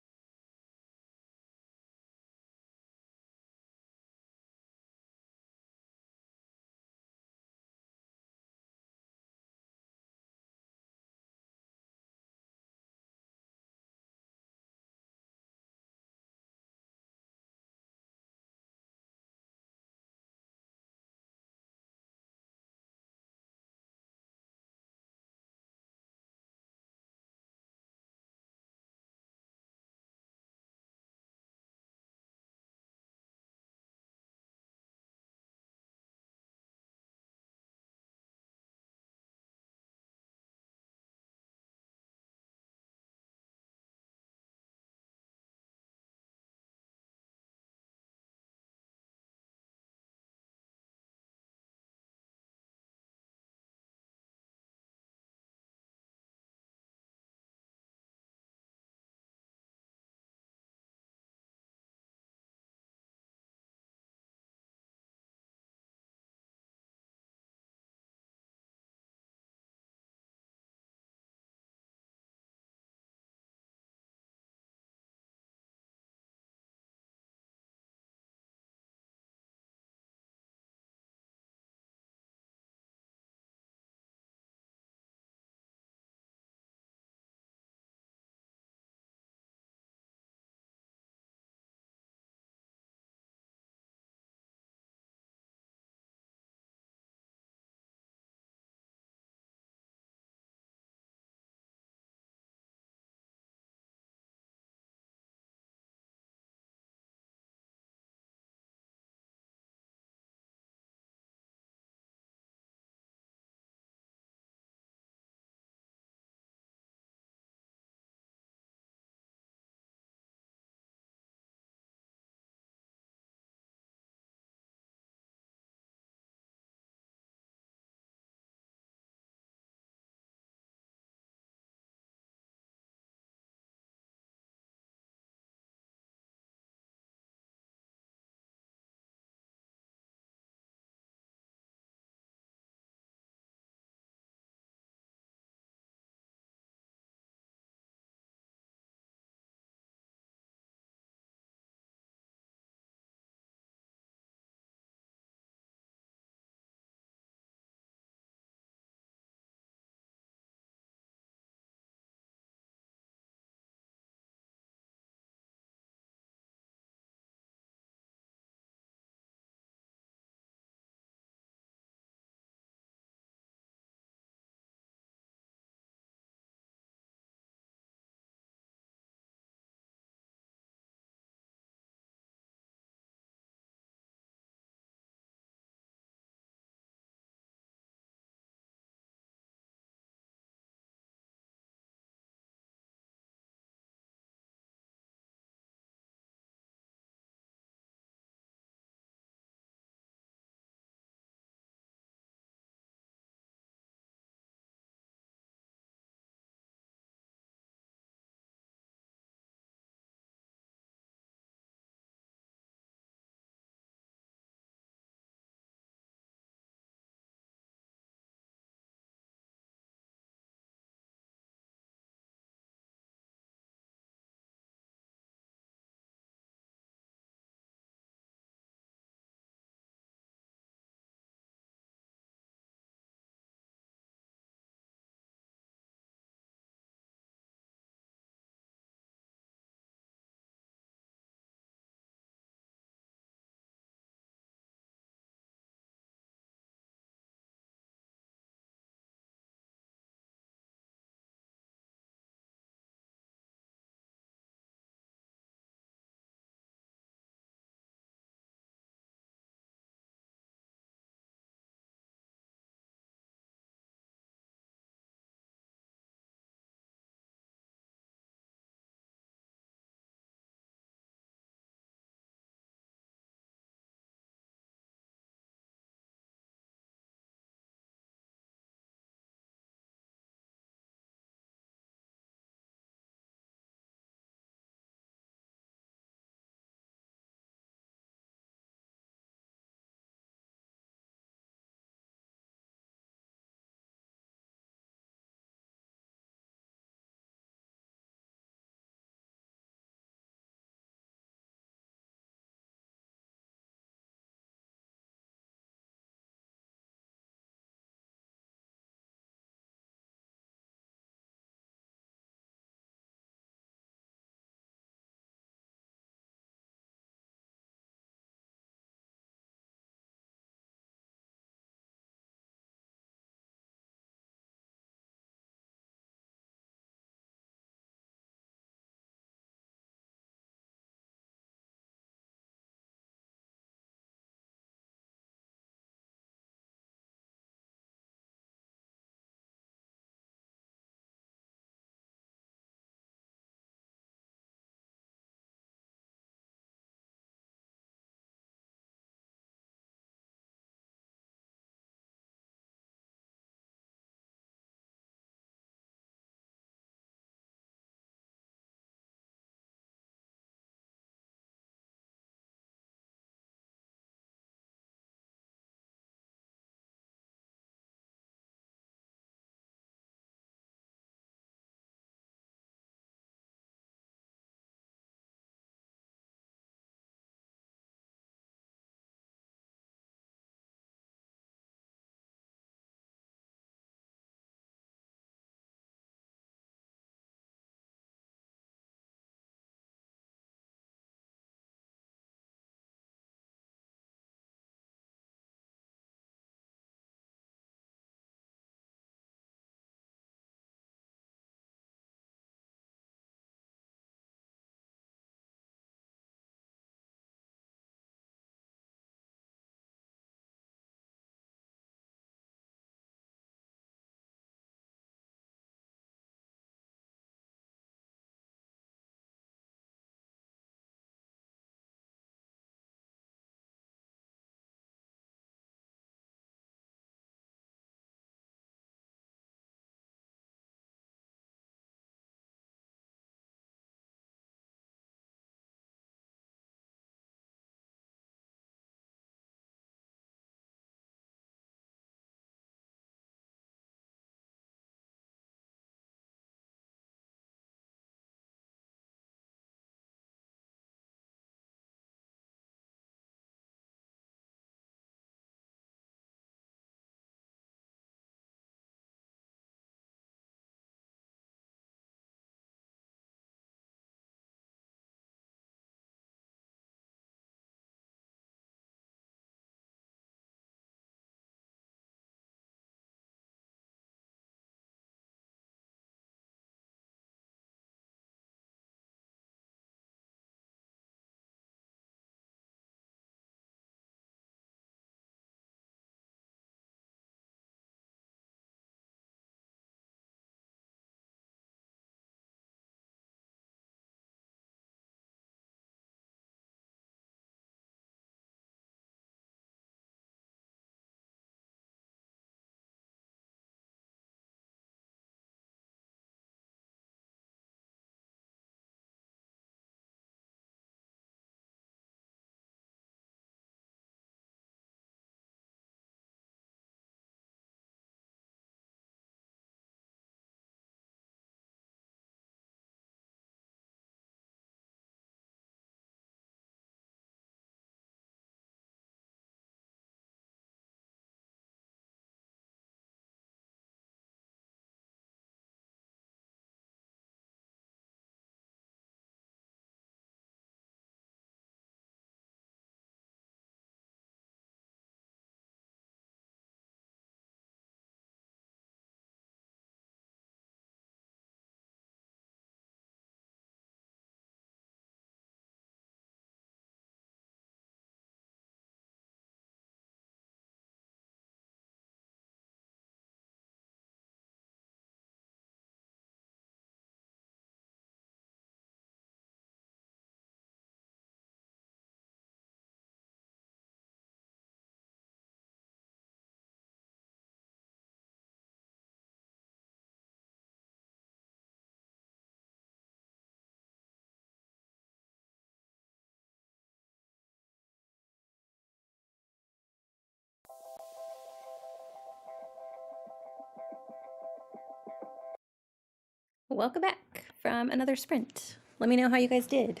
Welcome back from another sprint. Let me know how you guys did.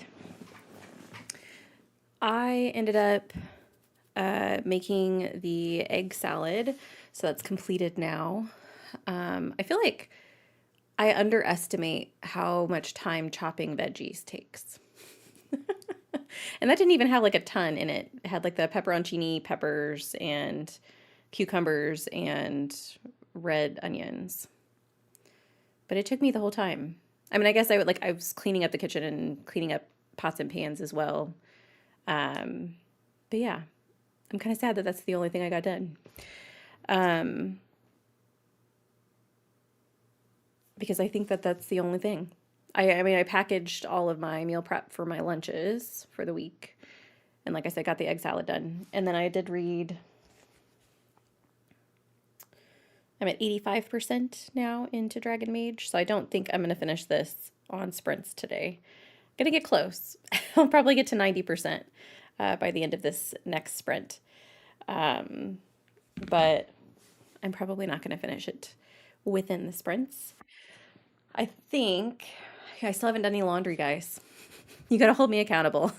I ended up making the egg salad, so that's completed now. I feel like I underestimate how much time chopping veggies takes. And that didn't even have like a ton in it. It had like the pepperoncini peppers and cucumbers and red onions. But it took me the whole time. I mean, I guess I was cleaning up the kitchen and cleaning up pots and pans as well. Um, but yeah, I'm kind of sad that that's the only thing I got done. Because I think that that's the only thing. I mean, I packaged all of my meal prep for my lunches for the week. And like I said, got the egg salad done. And then I did read, I'm at 85% now into Dragon Mage. So I don't think I'm going to finish this on sprints today. Gonna get close. I'll probably get to 90% by the end of this next sprint. But I'm probably not going to finish it within the sprints. I think I still haven't done any laundry, guys. You got to hold me accountable.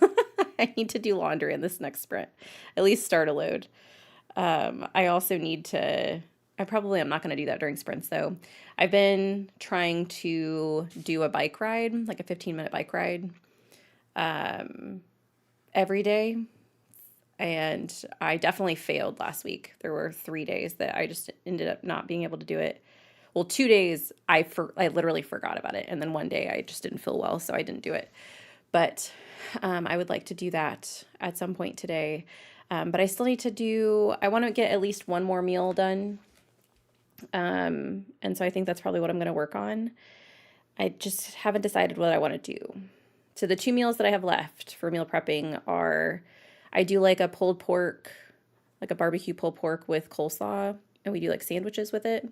I need to do laundry in this next sprint, at least start a load. I also need to, I probably am not going to do that during sprints though. I've been trying to do a bike ride, like a 15-minute bike ride, every day. And I definitely failed last week. There were 3 days that I just ended up not being able to do it. Well, 2 days I literally forgot about it, and then one day I just didn't feel well, so I didn't do it. But I would like to do that at some point today. But I still need to do. I want to get at least one more meal done, and so I think that's probably what I'm going to work on. I just haven't decided what I want to do. So the 2 meals that I have left for meal prepping are, I do like a pulled pork, like a barbecue pulled pork with coleslaw, and we do like sandwiches with it,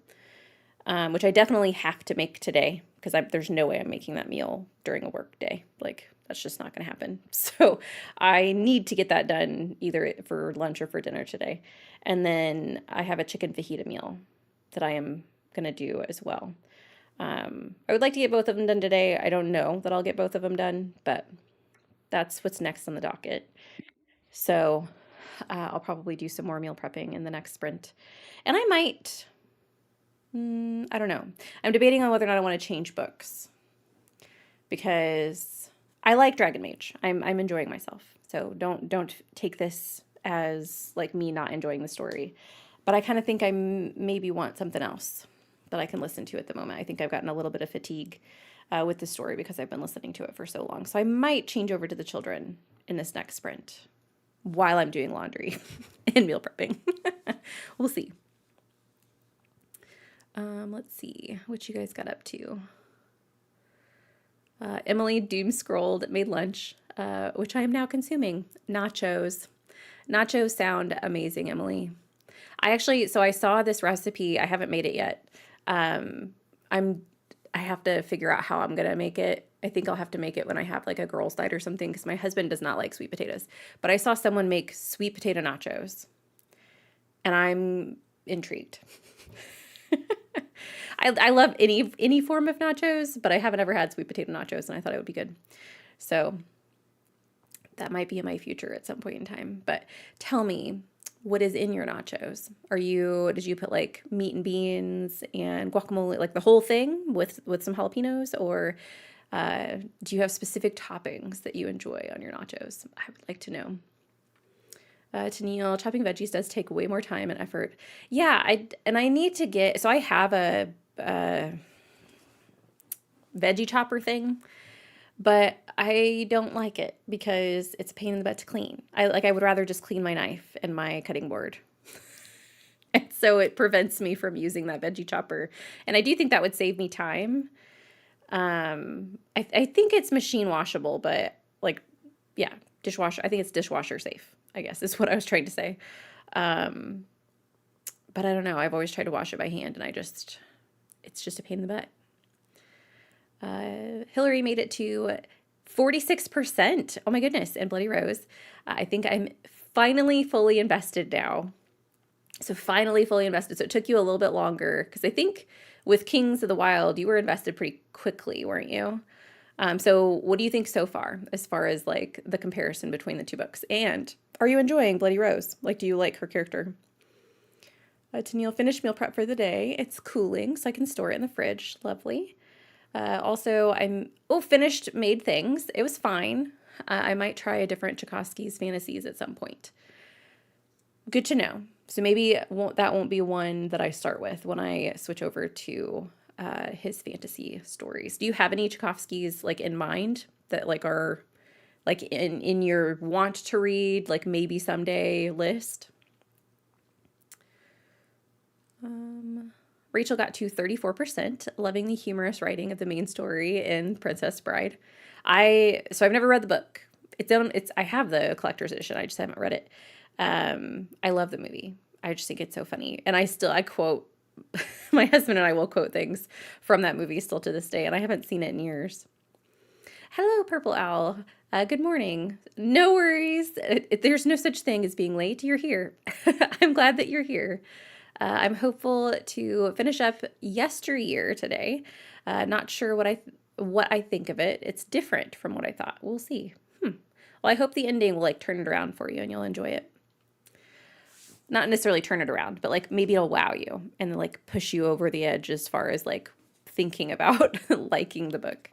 which I definitely have to make today because there's no way I'm making that meal during a work day. Like, that's just not going to happen. So I need to get that done either for lunch or for dinner today. And then I have a chicken fajita meal that I am going to do as well. I would like to get both of them done today. I don't know that I'll get both of them done, but that's what's next on the docket. So I'll probably do some more meal prepping in the next sprint. And I might, I don't know. I'm debating on whether or not I want to change books because I like Dragon Mage. I'm enjoying myself. So don't take this as like me not enjoying the story. But I kind of think I maybe want something else that I can listen to at the moment. I think I've gotten a little bit of fatigue with the story because I've been listening to it for so long. So I might change over to the children in this next sprint while I'm doing laundry and meal prepping. We'll see. Let's see what you guys got up to. Emily doom scrolled made lunch, which I am now consuming. Nachos. Nachos sound amazing, Emily. So I saw this recipe. I haven't made it yet. I have to figure out how I'm gonna make it. I think I'll have to make it when I have like a girls' night or something because my husband does not like sweet potatoes. But I saw someone make sweet potato nachos, and I'm intrigued. I love any form of nachos, but I haven't ever had sweet potato nachos, and I thought it would be good. So that might be in my future at some point in time. But tell me, what is in your nachos? Did you put like meat and beans and guacamole, like the whole thing with some jalapenos, or do you have specific toppings that you enjoy on your nachos? I would like to know. Tennille, chopping veggies does take way more time and effort. Yeah, I need to get, so I have a veggie chopper thing, but I don't like it because it's a pain in the butt to clean. I would rather just clean my knife and my cutting board. And so it prevents me from using that veggie chopper. And I do think that would save me time. I think it's machine washable, but like, yeah, dishwasher. I think it's dishwasher safe, I guess is what I was trying to say. But I don't know. I've always tried to wash it by hand, and it's just a pain in the butt. Hillary made it to 46%. Oh my goodness. And Bloody Rose. I think I'm finally fully invested now. So finally fully invested. So it took you a little bit longer because I think with Kings of the Wild, you were invested pretty quickly, weren't you? So what do you think so far as like the comparison between the two books? And are you enjoying Bloody Rose? Like, do you like her character? Tennille, finished meal prep for the day. It's cooling, so I can store it in the fridge. Lovely. Also, finished Made Things. It was fine. I might try a different Tchaikovsky's Fantasies at some point. Good to know. So maybe that won't be one that I start with when I switch over to his fantasy stories. Do you have any Tchaikovsky's like in mind that like are like in your want to read, like maybe someday list? Rachel got to 34%, loving the humorous writing of the main story in Princess Bride. So I've never read the book. I have the collector's edition. I just haven't read it. I love the movie. I just think it's so funny. And I quote, my husband and I will quote things from that movie still to this day, and I haven't seen it in years. Hello, Purple Owl. Good morning. No worries. There's no such thing as being late. You're here. I'm glad that you're here. I'm hopeful to finish up Yesteryear today. Not sure what I think of it. It's different from what I thought. We'll see. Well, I hope the ending will like turn it around for you and you'll enjoy it. Not necessarily turn it around, but like maybe it'll wow you and like push you over the edge as far as like thinking about liking the book.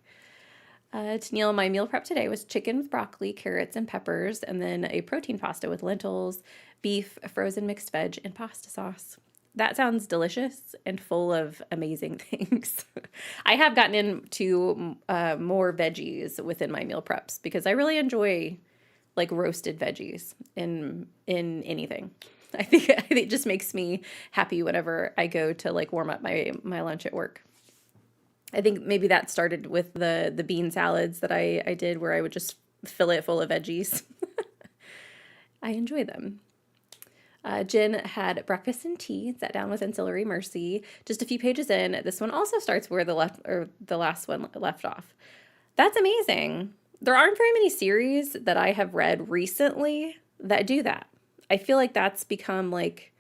Tennille, my meal prep today was chicken with broccoli, carrots, and peppers, and then a protein pasta with lentils, beef, frozen mixed veg, and pasta sauce. That sounds delicious and full of amazing things. I have gotten into more veggies within my meal preps because I really enjoy like roasted veggies in anything. I think it just makes me happy whenever I go to like warm up my lunch at work. I think maybe that started with the bean salads that I did where I would just fill it full of veggies. I enjoy them. Jen had breakfast and tea, sat down with Ancillary Mercy. Just a few pages in, this one also starts where the last one left off. That's amazing. There aren't very many series that I have read recently that do that. I feel like that's become like,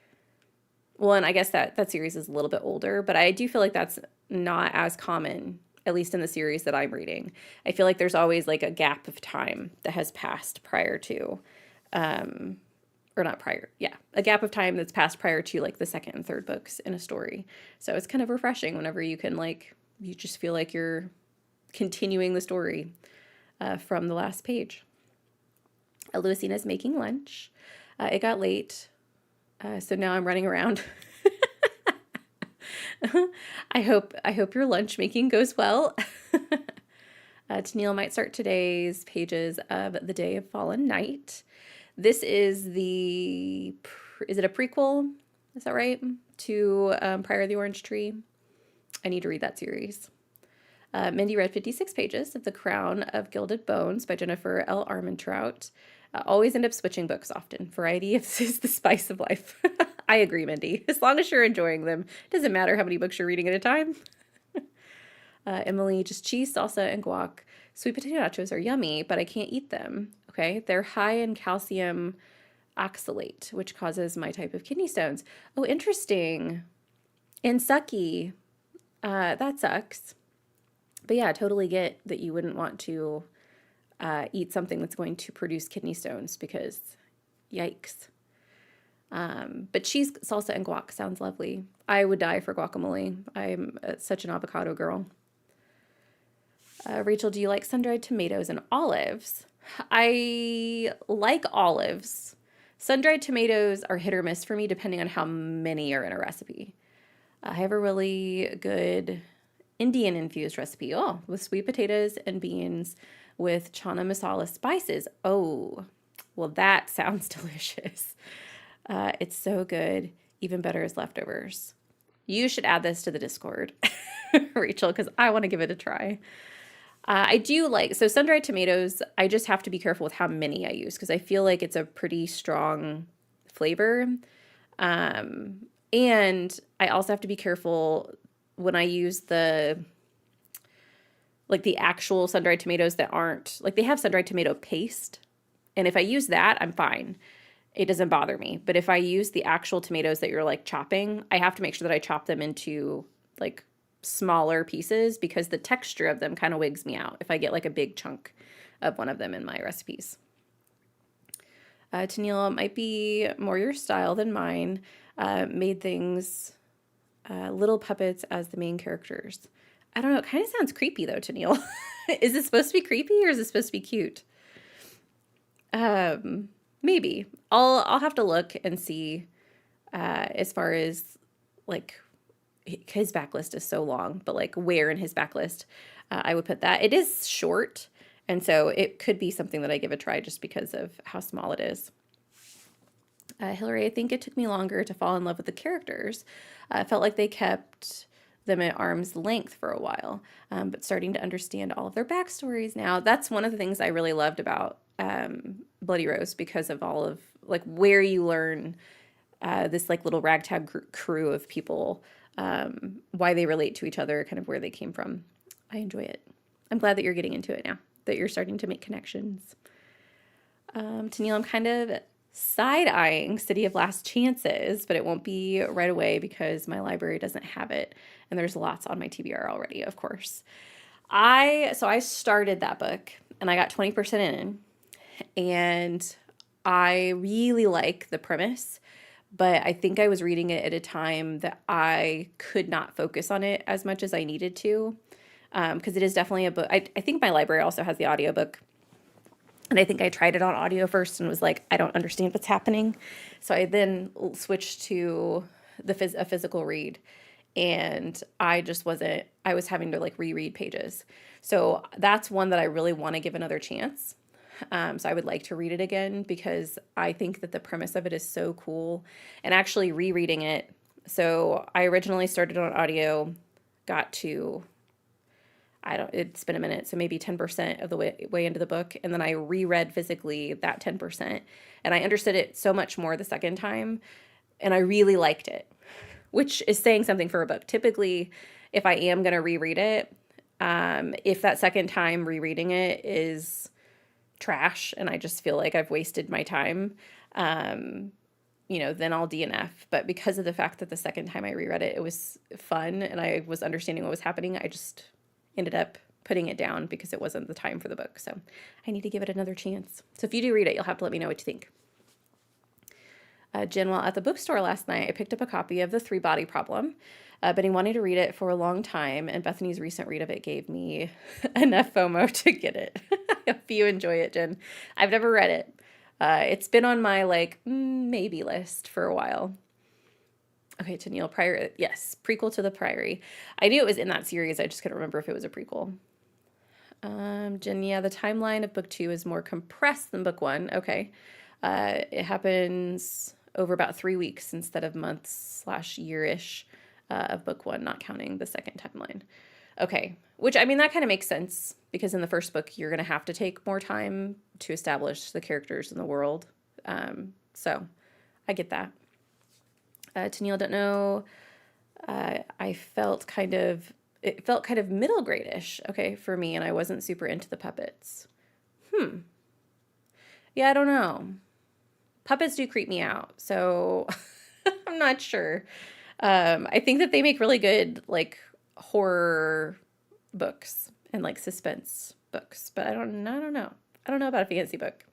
well, and I guess that series is a little bit older, but I do feel like that's not as common, at least in the series that I'm reading. I feel like there's always like a gap of time that has passed prior to, or not prior, yeah, a gap of time that's passed prior to like the second and third books in a story. So it's kind of refreshing whenever you can like, you just feel like you're continuing the story from the last page. Louisina's making lunch. It got late, so now I'm running around. I hope your lunch making goes well. Tennille might start today's pages of The Day of Fallen Night. This is is it a prequel? Is that right? To Prior of the Orange Tree? I need to read that series. Mindy read 56 pages of The Crown of Gilded Bones by Jennifer L. Armentrout. Always end up switching books often. Variety is the spice of life. I agree, Mindy. As long as you're enjoying them, it doesn't matter how many books you're reading at a time. Emily, just cheese, salsa, and guac. Sweet potato nachos are yummy, but I can't eat them. Okay, they're high in calcium oxalate, which causes my type of kidney stones. Oh, interesting. And sucky. That sucks. But yeah, I totally get that you wouldn't want to eat something that's going to produce kidney stones because yikes. But cheese, salsa, and guac sounds lovely. I would die for guacamole. I'm such an avocado girl. Rachel, do you like sun-dried tomatoes and olives? I like olives. Sun-dried tomatoes are hit or miss for me depending on how many are in a recipe. I have a really good Indian infused recipe. Oh, with sweet potatoes and beans with chana masala spices. Oh, well, that sounds delicious. It's so good. Even better as leftovers. You should add this to the Discord, Rachel, because I want to give it a try. I do like, so sun-dried tomatoes, I just have to be careful with how many I use because I feel like it's a pretty strong flavor. And I also have to be careful when I use the actual sun-dried tomatoes that aren't, like they have sun-dried tomato paste. And if I use that, I'm fine. It doesn't bother me. But if I use the actual tomatoes that you're like chopping, I have to make sure that I chop them into like smaller pieces because the texture of them kind of wigs me out if I get like a big chunk of one of them in my recipes. Tennille, might be more your style than mine. Made things, little puppets as the main characters. I don't know. It kind of sounds creepy though, Tennille. Is it supposed to be creepy or is it supposed to be cute? Maybe. I'll have to look and see, as far as like his backlist is so long, but like where in his backlist I would put that. It is short, and so it could be something that I give a try just because of how small it is. Hillary, I think it took me longer to fall in love with the characters. I felt like they kept them at arm's length for a while, but starting to understand all of their backstories now. That's one of the things I really loved about Bloody Rose, because of all of like where you learn this like little ragtag crew of people, why they relate to each other, kind of where they came from. I enjoy it. I'm glad that you're getting into it now, that you're starting to make connections. Tennille, I'm kind of side-eyeing City of Last Chances, but it won't be right away because my library doesn't have it, and there's lots on my TBR already, of course. So I started that book, and I got 20% in, and I really like the premise, but I think I was reading it at a time that I could not focus on it as much as I needed to, because it is definitely a book. I think my library also has the audiobook, and I think I tried it on audio first and was like, I don't understand what's happening. So I then switched to a physical read, and I just wasn't, I was having to like reread pages. So that's one that I really want to give another chance. So I would like to read it again because I think that the premise of it is so cool, and actually rereading it. So I originally started on audio, got to, it's been a minute, so maybe 10% of the way into the book, and then I reread physically that 10%, and I understood it so much more the second time, and I really liked it, which is saying something for a book. Typically, if I am going to reread it, if that second time rereading it is trash and I just feel like I've wasted my time, then I'll DNF. But because of the fact that the second time I reread it, it was fun and I was understanding what was happening, I just ended up putting it down because it wasn't the time for the book. So I need to give it another chance. So if you do read it, you'll have to let me know what you think. Jen, while at the bookstore last night, I picked up a copy of The Three-Body Problem. Been wanting to read it for a long time, and Bethany's recent read of it gave me enough FOMO to get it. I hope you enjoy it, Jen. I've never read it. It's been on my maybe list for a while. Okay, Tennille, yes, prequel to The Priory. I knew it was in that series. I just couldn't remember if it was a prequel. Jen, yeah, the timeline of book 2 is more compressed than book 1. Okay. It happens over about 3 weeks instead of months/year-ish of book 1, not counting the second timeline. Okay, which, I mean, that kind of makes sense because in the first book, you're going to have to take more time to establish the characters in the world. So I get that. Tennille, don't know. It felt kind of middle grade-ish, okay, for me, and I wasn't super into the puppets. Yeah, I don't know. Puppets do creep me out, so I'm not sure. I think that they make really good, horror books and, suspense books, but I don't know. I don't know about a fantasy book.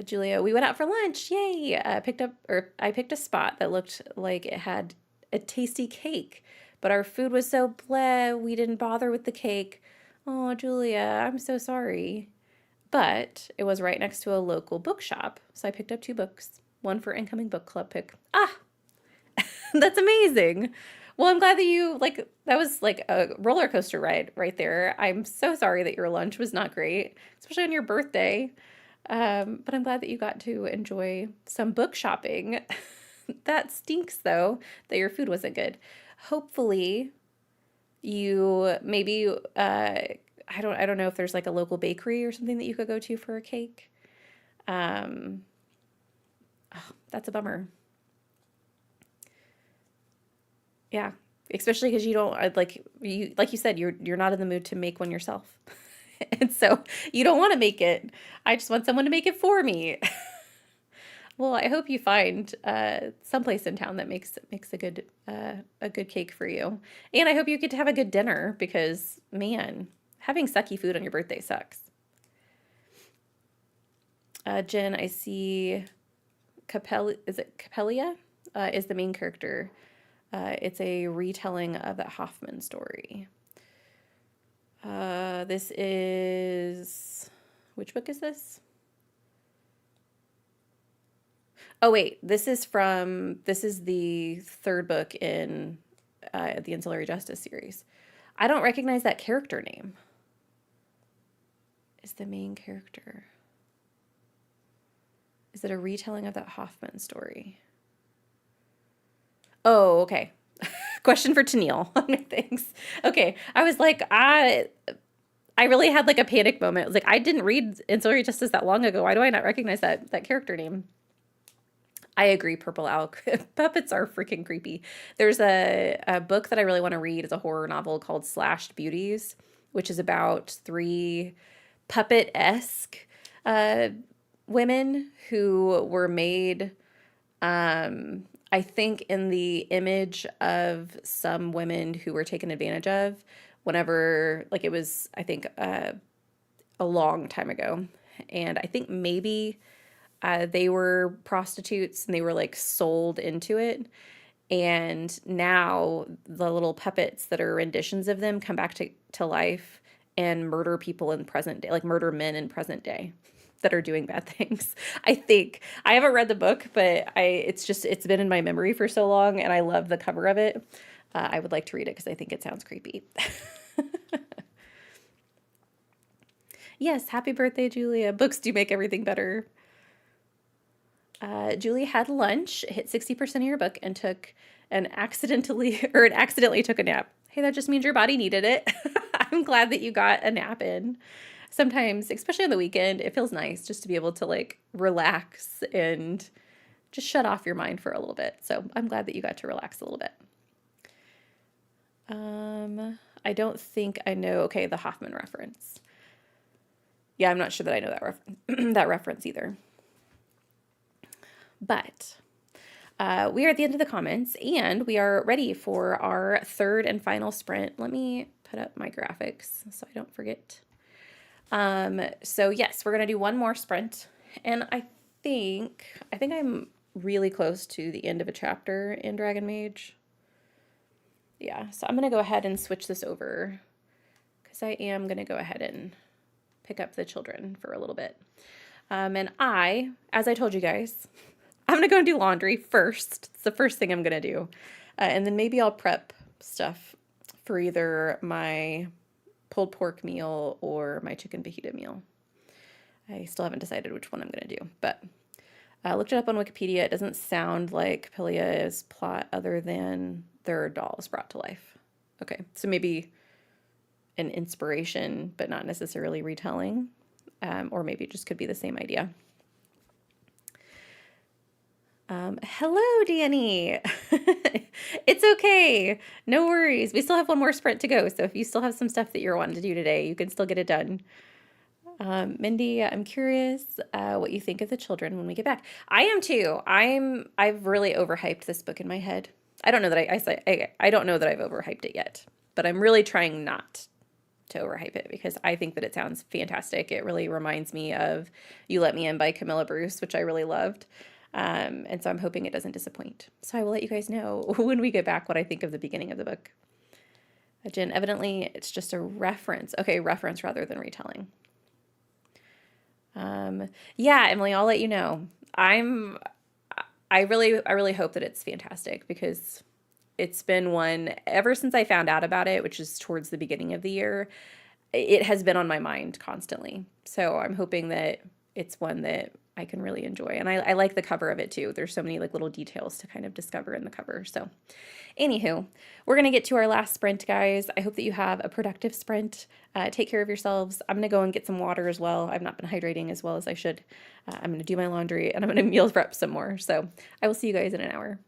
Julia, we went out for lunch. Yay! I picked a spot that looked like it had a tasty cake, but our food was so bleh, we didn't bother with the cake. Oh, Julia, I'm so sorry. But it was right next to a local bookshop, so I picked up 2 books, one for incoming book club pick. That's amazing. Well, I'm glad that that was like a roller coaster ride right there. I'm so sorry that your lunch was not great, especially on your birthday. But I'm glad that you got to enjoy some book shopping. That stinks though, that your food wasn't good. Hopefully you maybe, I don't know if there's a local bakery or something that you could go to for a cake. That's a bummer. Yeah, especially because you don't like you said, you're not in the mood to make one yourself. And so you don't want to make it. I just want someone to make it for me. Well, I hope you find someplace in town that makes a good cake for you, and I hope you get to have a good dinner because man, having sucky food on your birthday sucks. Jen, I see is it Capelia? Is the main character. It's a retelling of that Hoffman story. This is which book is this? Oh wait, this is the third book in the Ancillary Justice series. I don't recognize that character name. Is the main character? Is it a retelling of that Hoffman story? Oh, okay. Question for Tennille. Thanks. Okay, I was like, I really had like a panic moment. I was like, I didn't read Ancillary Justice that long ago. Why do I not recognize that character name? I agree, Purple Owl. Puppets are freaking creepy. There's a book that I really want to read. It's a horror novel called Slashed Beauties, which is about three puppet-esque uh, women who were made, I think, in the image of some women who were taken advantage of whenever, like it was, I think, a long time ago. And I think maybe they were prostitutes and they were like sold into it. And now the little puppets that are renditions of them come back to life and murder people in present day, like murder men in present day that are doing bad things. I think I haven't read the book, but it's been in my memory for so long and I love the cover of it. I would like to read it because I think it sounds creepy. Yes, happy birthday, Julia. Books do make everything better. Julie had lunch, hit 60% of your book, and took an accidentally took a nap. Hey, that just means your body needed it. I'm glad that you got a nap in. Sometimes, especially on the weekend, it feels nice just to be able to like relax and just shut off your mind for a little bit. So I'm glad that you got to relax a little bit. I don't think I know. Okay, the Hoffman reference. Yeah, I'm not sure that I know that reference either. But we are at the end of the comments and we are ready for our third and final sprint. Let me put up my graphics so I don't forget. So yes, we're going to do one more sprint. And I think I'm really close to the end of a chapter in Dragon Mage. Yeah, so I'm going to go ahead and switch this over because I am going to go ahead and pick up the children for a little bit. And as I told you guys, I'm going to go and do laundry first. It's the first thing I'm going to do. And then maybe I'll prep stuff for either my pulled pork meal or my chicken fajita meal. I still haven't decided which one I'm going to do, but I looked it up on Wikipedia. It doesn't sound like Pilia's plot other than their dolls brought to life. Okay, so maybe an inspiration, but not necessarily retelling, or maybe it just could be the same idea. Hello, Danny. It's okay. No worries. We still have one more sprint to go. So if you still have some stuff that you're wanting to do today, you can still get it done. Mindy, I'm curious what you think of the children when we get back. I am too. I've really overhyped this book in my head. I don't know that I don't know that I've overhyped it yet, but I'm really trying not to overhype it because I think that it sounds fantastic. It really reminds me of You Let Me In by Camilla Bruce, which I really loved. And so I'm hoping it doesn't disappoint. So I will let you guys know when we get back what I think of the beginning of the book. Jen, evidently it's just a reference. Okay, reference rather than retelling. Yeah, Emily, I'll let you know. I really hope that it's fantastic because it's been one ever since I found out about it, which is towards the beginning of the year. It has been on my mind constantly. So I'm hoping that it's one that I can really enjoy. And I like the cover of it too. There's so many like little details to kind of discover in the cover. So anywho, we're going to get to our last sprint, guys. I hope that you have a productive sprint. Take care of yourselves. I'm going to go and get some water as well. I've not been hydrating as well as I should. I'm going to do my laundry and I'm going to meal prep some more. So I will see you guys in an hour.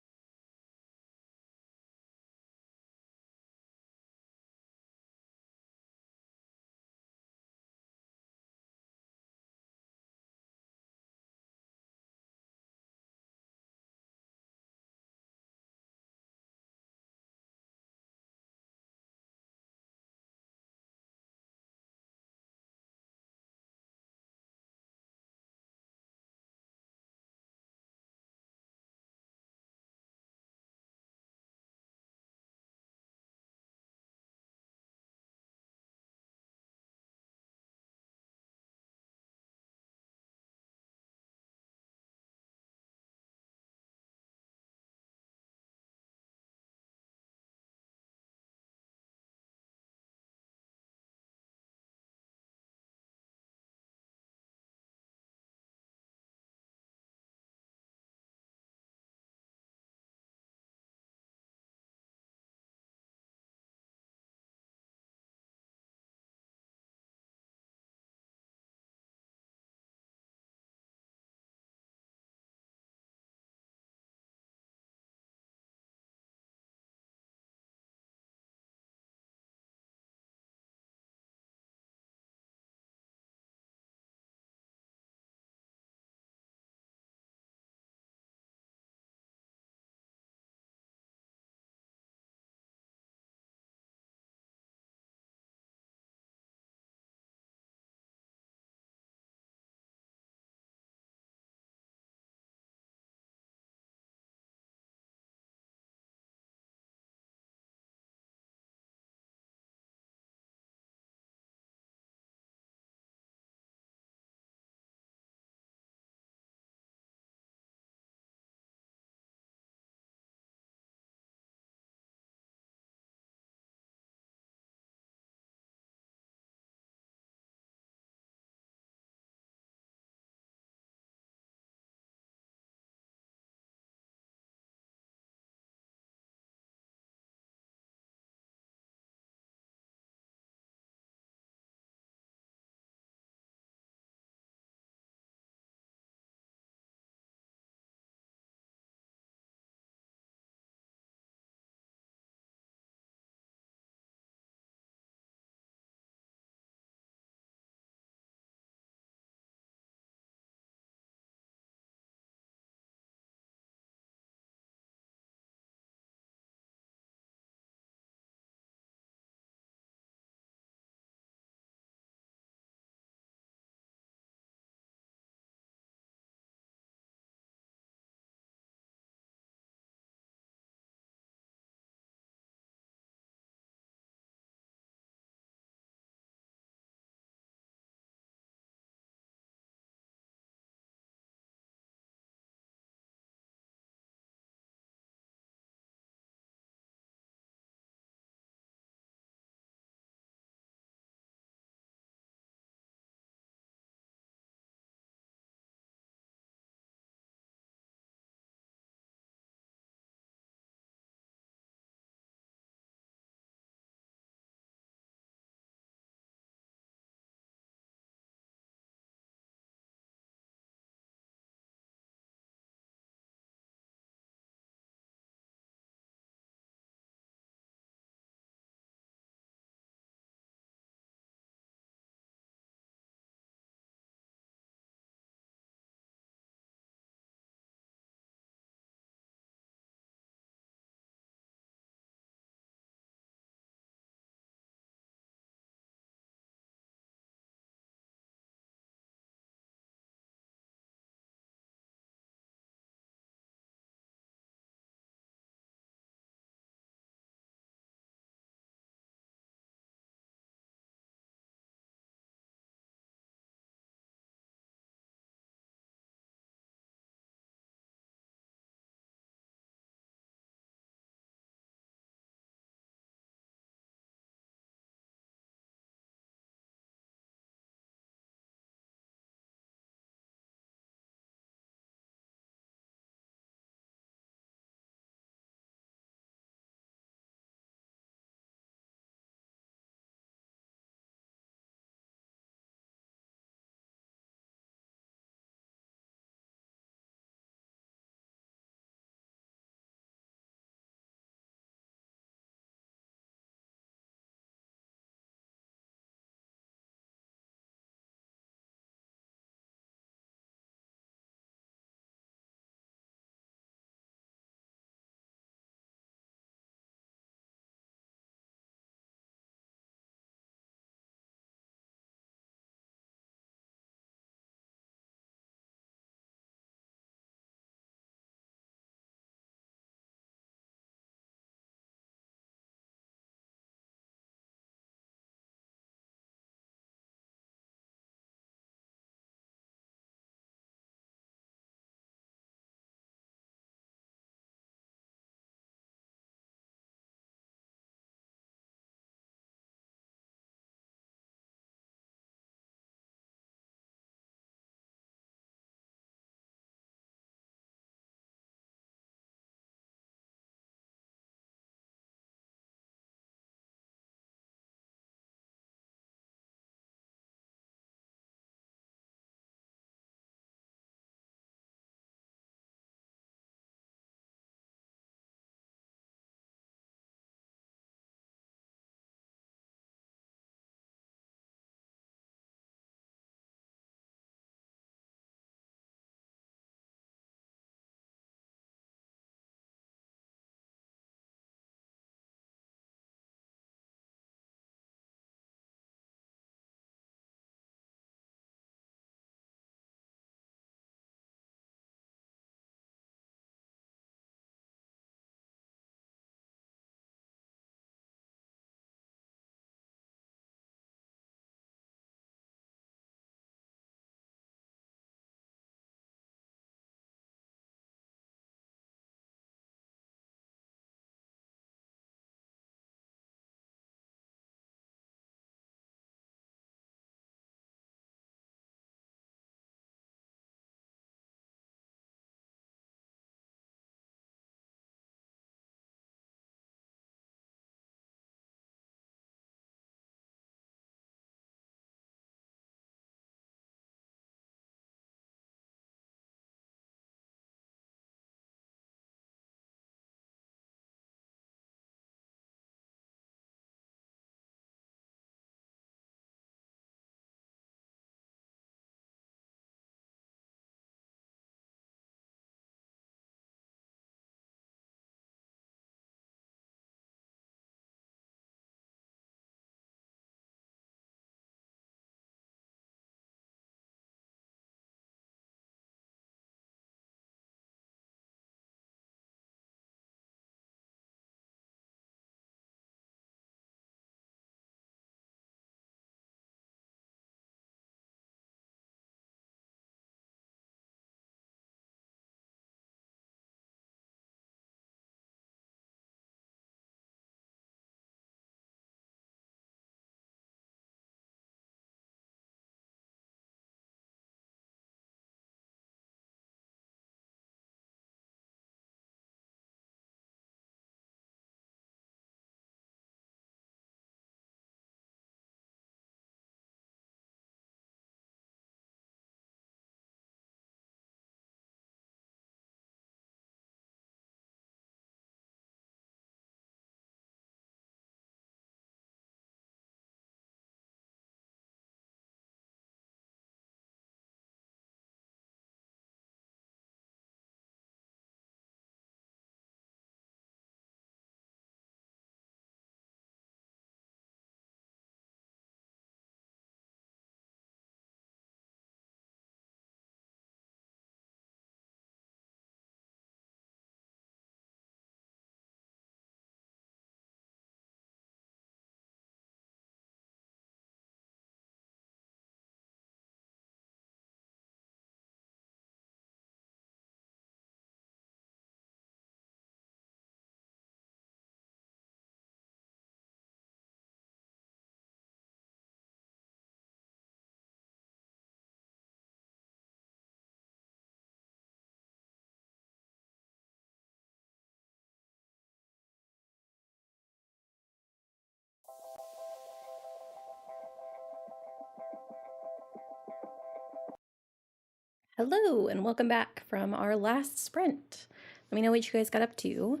Hello, and welcome back from our last sprint. Let me know what you guys got up to.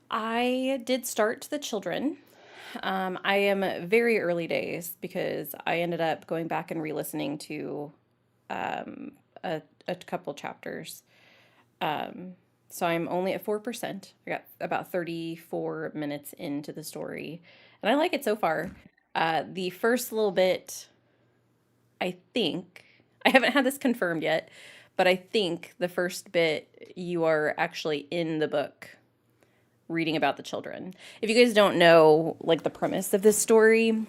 I did start The Children. I am very early days because I ended up going back and re-listening to a couple chapters. So I'm only at 4%. I got about 34 minutes into the story, and I like it so far. The first little bit, I think, I haven't had this confirmed yet, but I think the first bit you are actually in the book reading about the children. If you guys don't know, like, the premise of this story,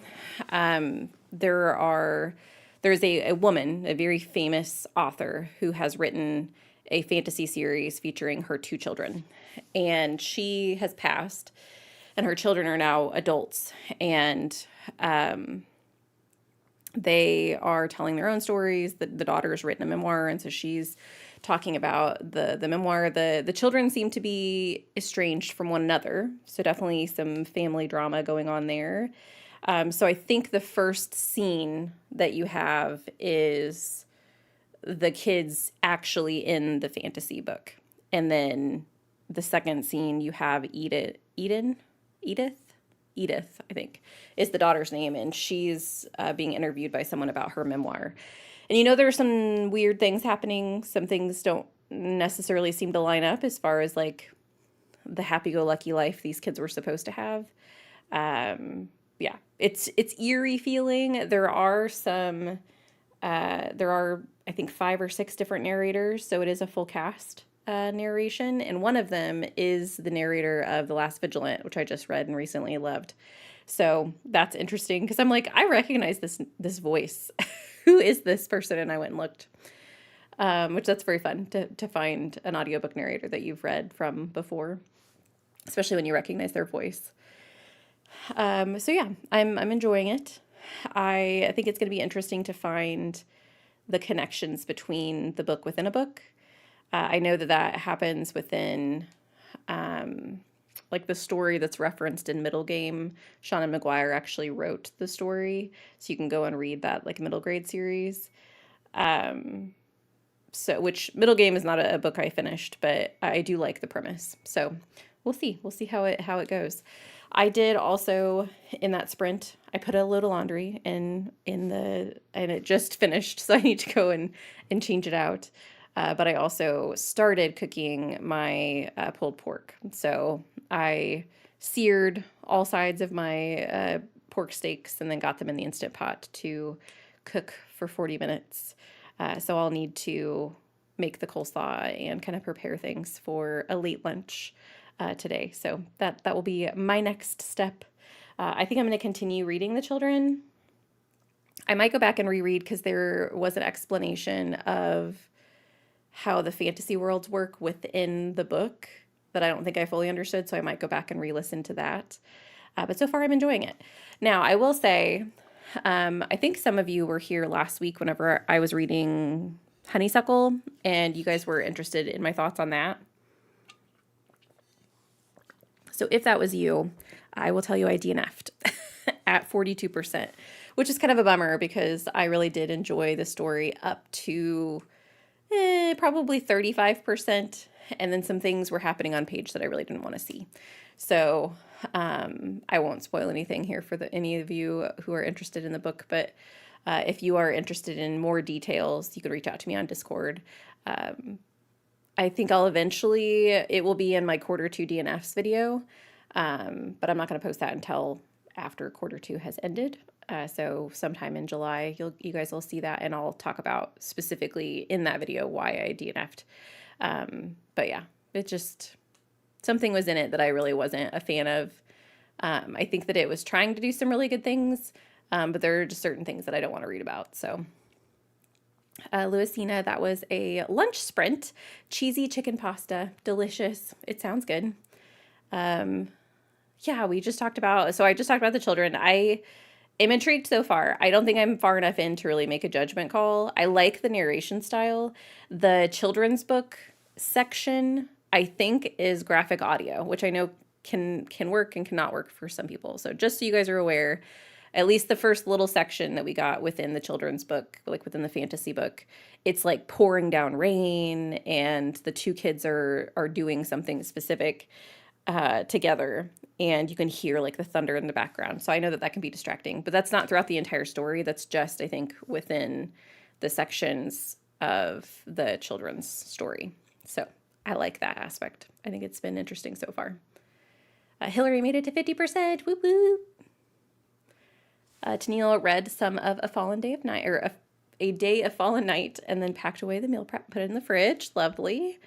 there's a woman, a very famous author, who has written a fantasy series featuring her two children, and she has passed, and her children are now adults, and they are telling their own stories. The daughter's written a memoir, and so she's talking about the memoir. The children seem to be estranged from one another, so definitely some family drama going on there. So I think the first scene that you have is the kids actually in the fantasy book, and then the second scene you have Edith, Edith, I think, is the daughter's name, and she's being interviewed by someone about her memoir. And there are some weird things happening. Some things don't necessarily seem to line up as far as like the happy-go-lucky life these kids were supposed to have. Yeah, it's eerie feeling. There are I think 5 or 6 different narrators, so it is a full cast narration, and one of them is the narrator of The Last Vigilant, which I just read and recently loved. So that's interesting because I'm like, I recognize this voice. Who is this person? And I went and looked, which that's very fun to find an audiobook narrator that you've read from before, especially when you recognize their voice. So yeah, I'm enjoying it. I think it's going to be interesting to find the connections between the book within a book. I know that happens within, like, the story that's referenced in Middle Game. Seanan McGuire actually wrote the story, so you can go and read that, like, middle grade series. So, which Middle Game is not a book I finished, but I do like the premise. So we'll see. We'll see how it goes. I did also, in that sprint, I put a load of laundry and it just finished, so I need to go and change it out. But I also started cooking my pulled pork. So I seared all sides of my pork steaks and then got them in the Instant Pot to cook for 40 minutes. So I'll need to make the coleslaw and kind of prepare things for a late lunch today. So that will be my next step. I think I'm going to continue reading The Children. I might go back and reread because there was an explanation of how the fantasy worlds work within the book that I don't think I fully understood, so I might go back and re-listen to that. But so far I'm enjoying it. Now, I will say, I think some of you were here last week whenever I was reading Honeysuckle, and you guys were interested in my thoughts on that. So if that was you, I will tell you I DNF'd at 42%, which is kind of a bummer because I really did enjoy the story up to probably 35%. And then some things were happening on page that I really didn't want to see. So I won't spoil anything here for any of you who are interested in the book. But if you are interested in more details, you could reach out to me on Discord. I think it will be in my quarter 2 DNFs video, but I'm not going to post that until after quarter 2 has ended. So sometime in July, you guys will see that, and I'll talk about specifically in that video why I DNF'd. But yeah, it just, something was in it that I really wasn't a fan of. I think that it was trying to do some really good things, but there are just certain things that I don't want to read about. So Louisina, that was a lunch sprint. Cheesy chicken pasta. Delicious. It sounds good. Yeah, I just talked about The Children. I am intrigued so far. I don't think I'm far enough in to really make a judgment call. I like the narration style. The children's book section, I think, is graphic audio, which I know can work and cannot work for some people. So just so you guys are aware, at least the first little section that we got within the children's book, like within the fantasy book, it's like pouring down rain and the two kids are doing something specific together, and you can hear like the thunder in the background. So I know that that can be distracting, but that's not throughout the entire story. That's just, I think, within the sections of the children's story. So I like that aspect. I think it's been interesting so far. Hillary made it to 50%. Whoop whoop. Tennille read some of A Fallen Day of Night, or a Day of Fallen Night, and then packed away the meal prep, put it in the fridge. Lovely.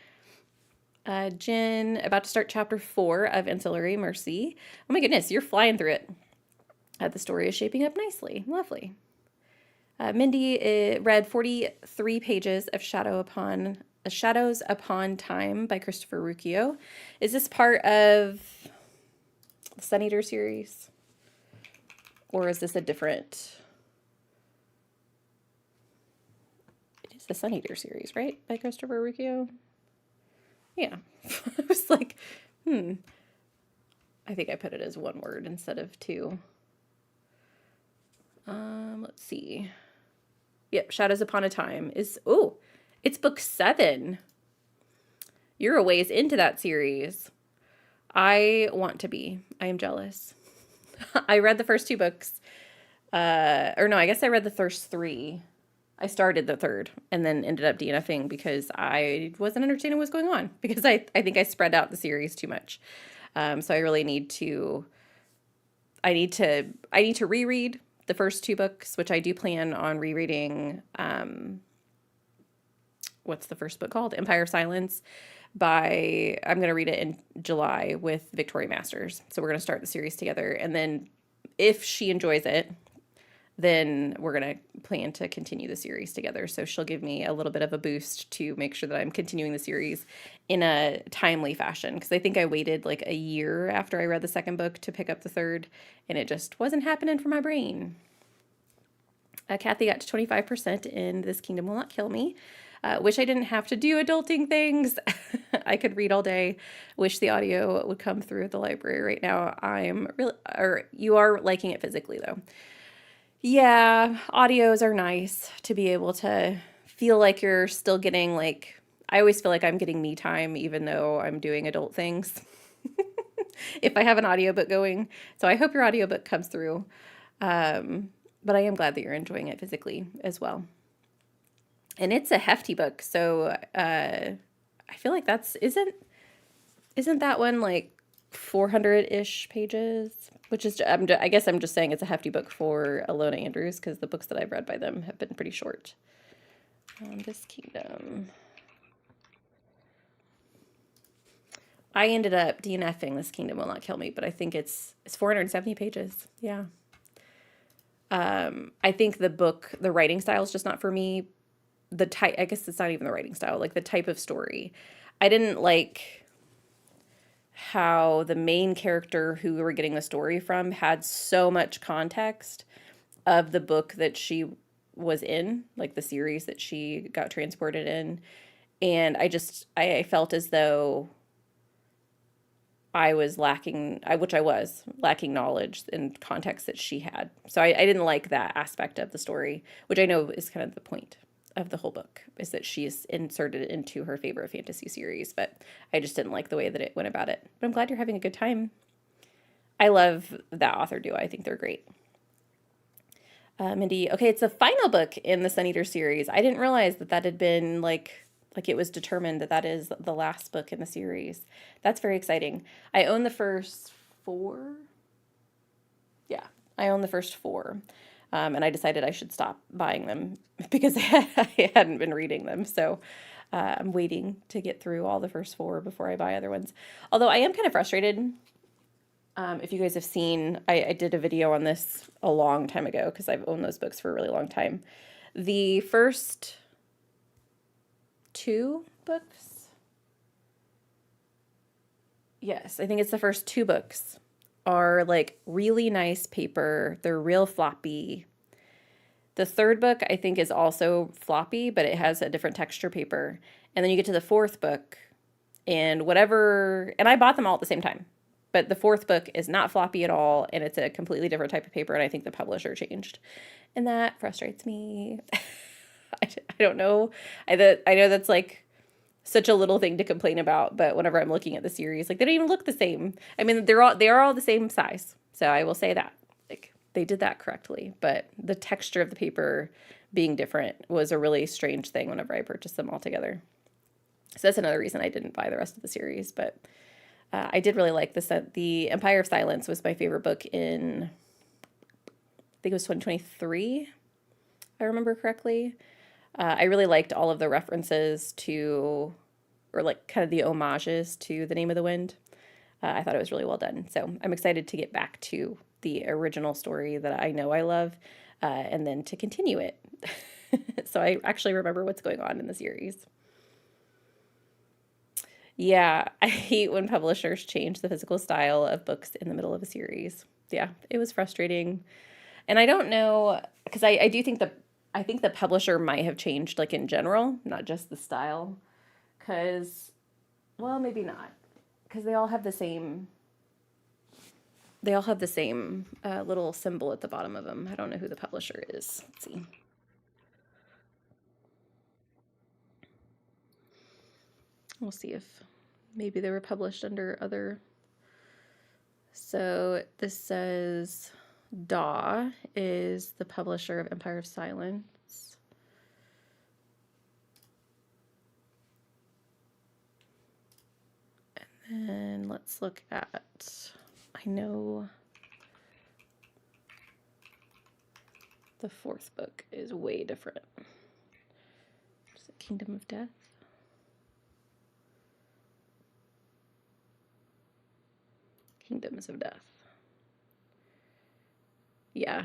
Jen, about to start chapter 4 of Ancillary Mercy. Oh my goodness, you're flying through it. The story is shaping up nicely. Lovely. Mindy read 43 pages of Shadows Upon Time by Christopher Rucchio. Is this part of the Sun Eater series? Or is this a different... It is the Sun Eater series, right? By Christopher Rucchio? Yeah. I was like, I think I put it as one word instead of two. Let's see. Yep, Shadows Upon a Time is, it's book 7. You're a ways into that series. I want to be. I am jealous. I read the first 2 books. Or no, I guess I read the first 3. I started the 3rd and then ended up DNFing because I wasn't understanding what's going on, because I think I spread out the series too much. So I really need to reread the first 2 books, which I do plan on rereading. What's the first book called? Empire of Silence. I'm going to read it in July with Victoria Masters. So we're going to start the series together. And then if she enjoys it, then we're going to plan to continue the series together. So she'll give me a little bit of a boost to make sure that I'm continuing the series in a timely fashion. Because I think I waited like a year after I read the 2nd book to pick up the 3rd, and it just wasn't happening for my brain. Kathy got to 25% in This Kingdom Will Not Kill Me. Wish I didn't have to do adulting things. I could read all day. Wish the audio would come through the library right now. You are liking it physically though. Yeah, audios are nice to be able to feel like you're still getting, like, I always feel like I'm getting me time even though I'm doing adult things. If I have an audiobook going. So I hope your audiobook comes through. But I am glad that you're enjoying it physically as well. And it's a hefty book, so I feel like isn't that one like 400-ish pages? Which is, I guess I'm just saying it's a hefty book for Alona Andrews, because the books that I've read by them have been pretty short. This Kingdom. I ended up DNFing This Kingdom Will Not Kill Me, but I think it's 470 pages. Yeah. I think the writing style is just not for me. I guess it's not even the writing style, like the type of story. I didn't like how the main character who we were getting the story from had so much context of the book that she was in, like the series that she got transported in. And I felt as though I was lacking knowledge and context that she had. So I didn't like that aspect of the story, which I know is kind of the point of the whole book, is that she's inserted into her favorite fantasy series, but I just didn't like the way that it went about it. But I'm glad you're having a good time. I love that author duo. I think they're great. Mindy, okay, it's the final book in the Sun Eater series. I didn't realize that had been like it was determined that is the last book in the series. That's very exciting. I own the first 4. Yeah, I own the first 4. And I decided I should stop buying them because I hadn't been reading them. So I'm waiting to get through all the first 4 before I buy other ones. Although I am kind of frustrated. If you guys have seen, I did a video on this a long time ago because I've owned those books for a really long time. The first 2 books. Yes, I think it's the first 2 books are like really nice paper. They're real floppy. The 3rd book I think is also floppy, but it has a different texture paper. And then you get to the 4th book and I bought them all at the same time, but the fourth book is not floppy at all, and it's a completely different type of paper, and I think the publisher changed. And that frustrates me. I don't know. I know that's like such a little thing to complain about, but whenever I'm looking at the series, like they don't even look the same. I mean, they are all the same size. So I will say that. Like they did that correctly, but the texture of the paper being different was a really strange thing whenever I purchased them all together. So that's another reason I didn't buy the rest of the series, but I did really like this. The Empire of Silence was my favorite book in, I think it was 2023, if I remember correctly. I really liked all of the references to, or like kind of the homages to The Name of the Wind. I thought it was really well done. So I'm excited to get back to the original story that I know I love, and then to continue it. So I actually remember what's going on in the series. Yeah, I hate when publishers change the physical style of books in the middle of a series. Yeah, it was frustrating. And I don't know, because I do think I think the publisher might have changed like in general, not just the style. Because, well, maybe not. Because they all have the same little symbol at the bottom of them. I don't know who the publisher is. Let's see. We'll see if maybe they were published under other. So this says Daw is the publisher of Empire of Silence. And then let's look at, I know the fourth book is way different. Is it Kingdom of Death? Kingdoms of Death. Yeah.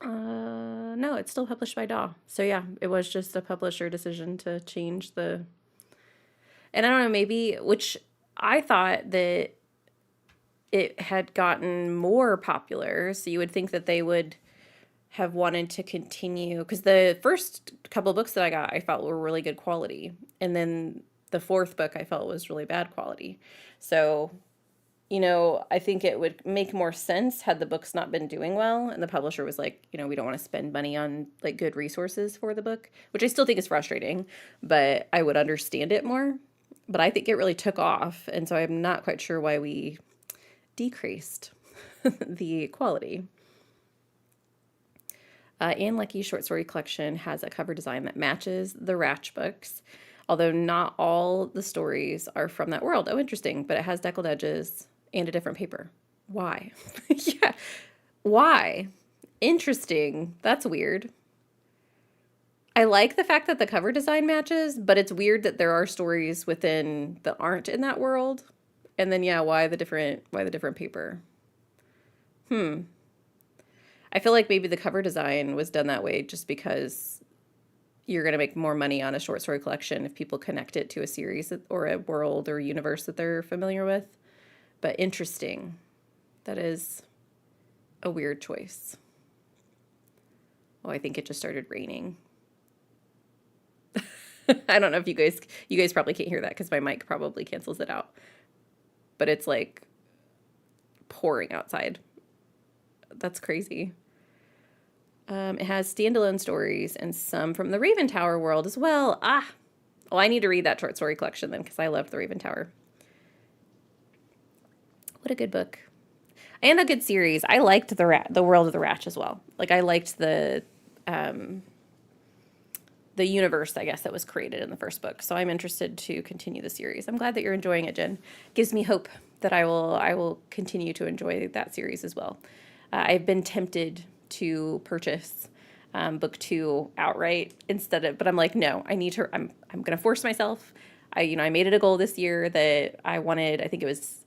No, it's still published by Daw. So yeah, it was just a publisher decision to change the. And I don't know, maybe, which I thought that it had gotten more popular. So you would think that they would have wanted to continue, because the first couple of books that I got, I felt were really good quality. And then the fourth book I felt was really bad quality. So I think it would make more sense had the books not been doing well and the publisher was like, we don't want to spend money on like good resources for the book, which I still think is frustrating, but I would understand it more. But I think it really took off, and so I'm not quite sure why we decreased the quality. Anne Leckie's short story collection has a cover design that matches the Ratch books, although not all the stories are from that world. Oh, interesting, but it has deckled edges and a different paper. Why? Yeah. Why? Interesting. That's weird. I like the fact that the cover design matches, but it's weird that there are stories within that aren't in that world. And then yeah, why the different paper? I feel like maybe the cover design was done that way just because you're going to make more money on a short story collection if people connect it to a series or a world or universe that they're familiar with. But interesting. That is a weird choice. Oh, I think it just started raining. I don't know if you guys probably can't hear that because my mic probably cancels it out. But it's like pouring outside. That's crazy. It has standalone stories and some from the Raven Tower world as well. Oh, I need to read that short story collection then because I loved the Raven Tower. What a good book. And a good series. I liked the World of the Ratch as well. Like I liked the universe, I guess, that was created in the first book. So I'm interested to continue the series. I'm glad that you're enjoying it, Jen. Gives me hope that I will continue to enjoy that series as well. I've been tempted to purchase book 2 outright but I'm like, no, I'm going to force myself. I made it a goal this year that I wanted, I think it's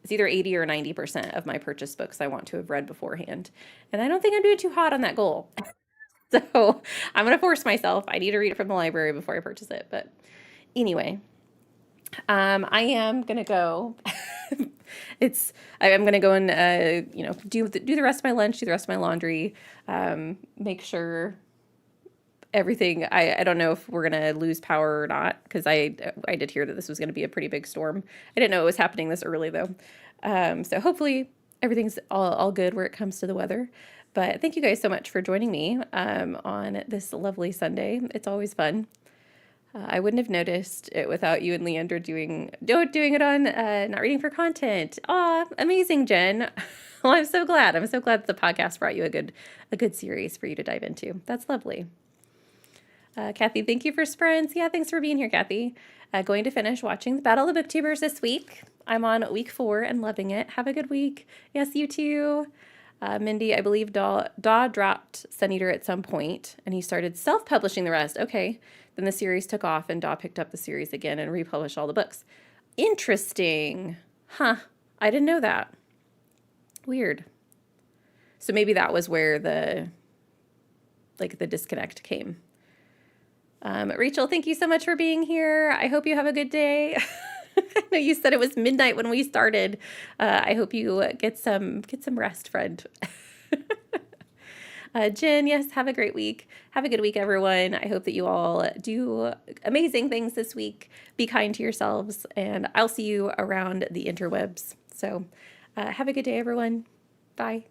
either 80 or 90% of my purchase books I want to have read beforehand. And I don't think I'm doing too hot on that goal. So I'm going to force myself. I need to read it from the library before I purchase it. But anyway, I am going to go. I'm going to go and, do the rest of my lunch, do the rest of my laundry, make sure everything. I don't know if we're gonna lose power or not, because I did hear that this was gonna be a pretty big storm. I didn't know it was happening this early though. So hopefully everything's all good where it comes to the weather. But thank you guys so much for joining me on this lovely Sunday. It's always fun. I wouldn't have noticed it without you and Leander doing it on Not Reading for Content. Aw, amazing, Jen. Well, I'm so glad. I'm so glad that the podcast brought you a good series for you to dive into. That's lovely. Kathy, thank you for sprints. Yeah, thanks for being here, Kathy. Going to finish watching the Battle of the Booktubers this week. I'm on week 4 and loving it. Have a good week. Yes, you too. Mindy, I believe Daw dropped Sun Eater at some point, and he started self-publishing the rest. Okay. Then the series took off, and Daw picked up the series again and republished all the books. Interesting. Huh. I didn't know that. Weird. So maybe that was where the disconnect came. Rachel, thank you so much for being here. I hope you have a good day. I know you said it was midnight when we started. I hope you get some rest, friend. Jen, yes, have a great week. Have a good week, everyone. I hope that you all do amazing things this week. Be kind to yourselves, and I'll see you around the interwebs. So have a good day, everyone. Bye.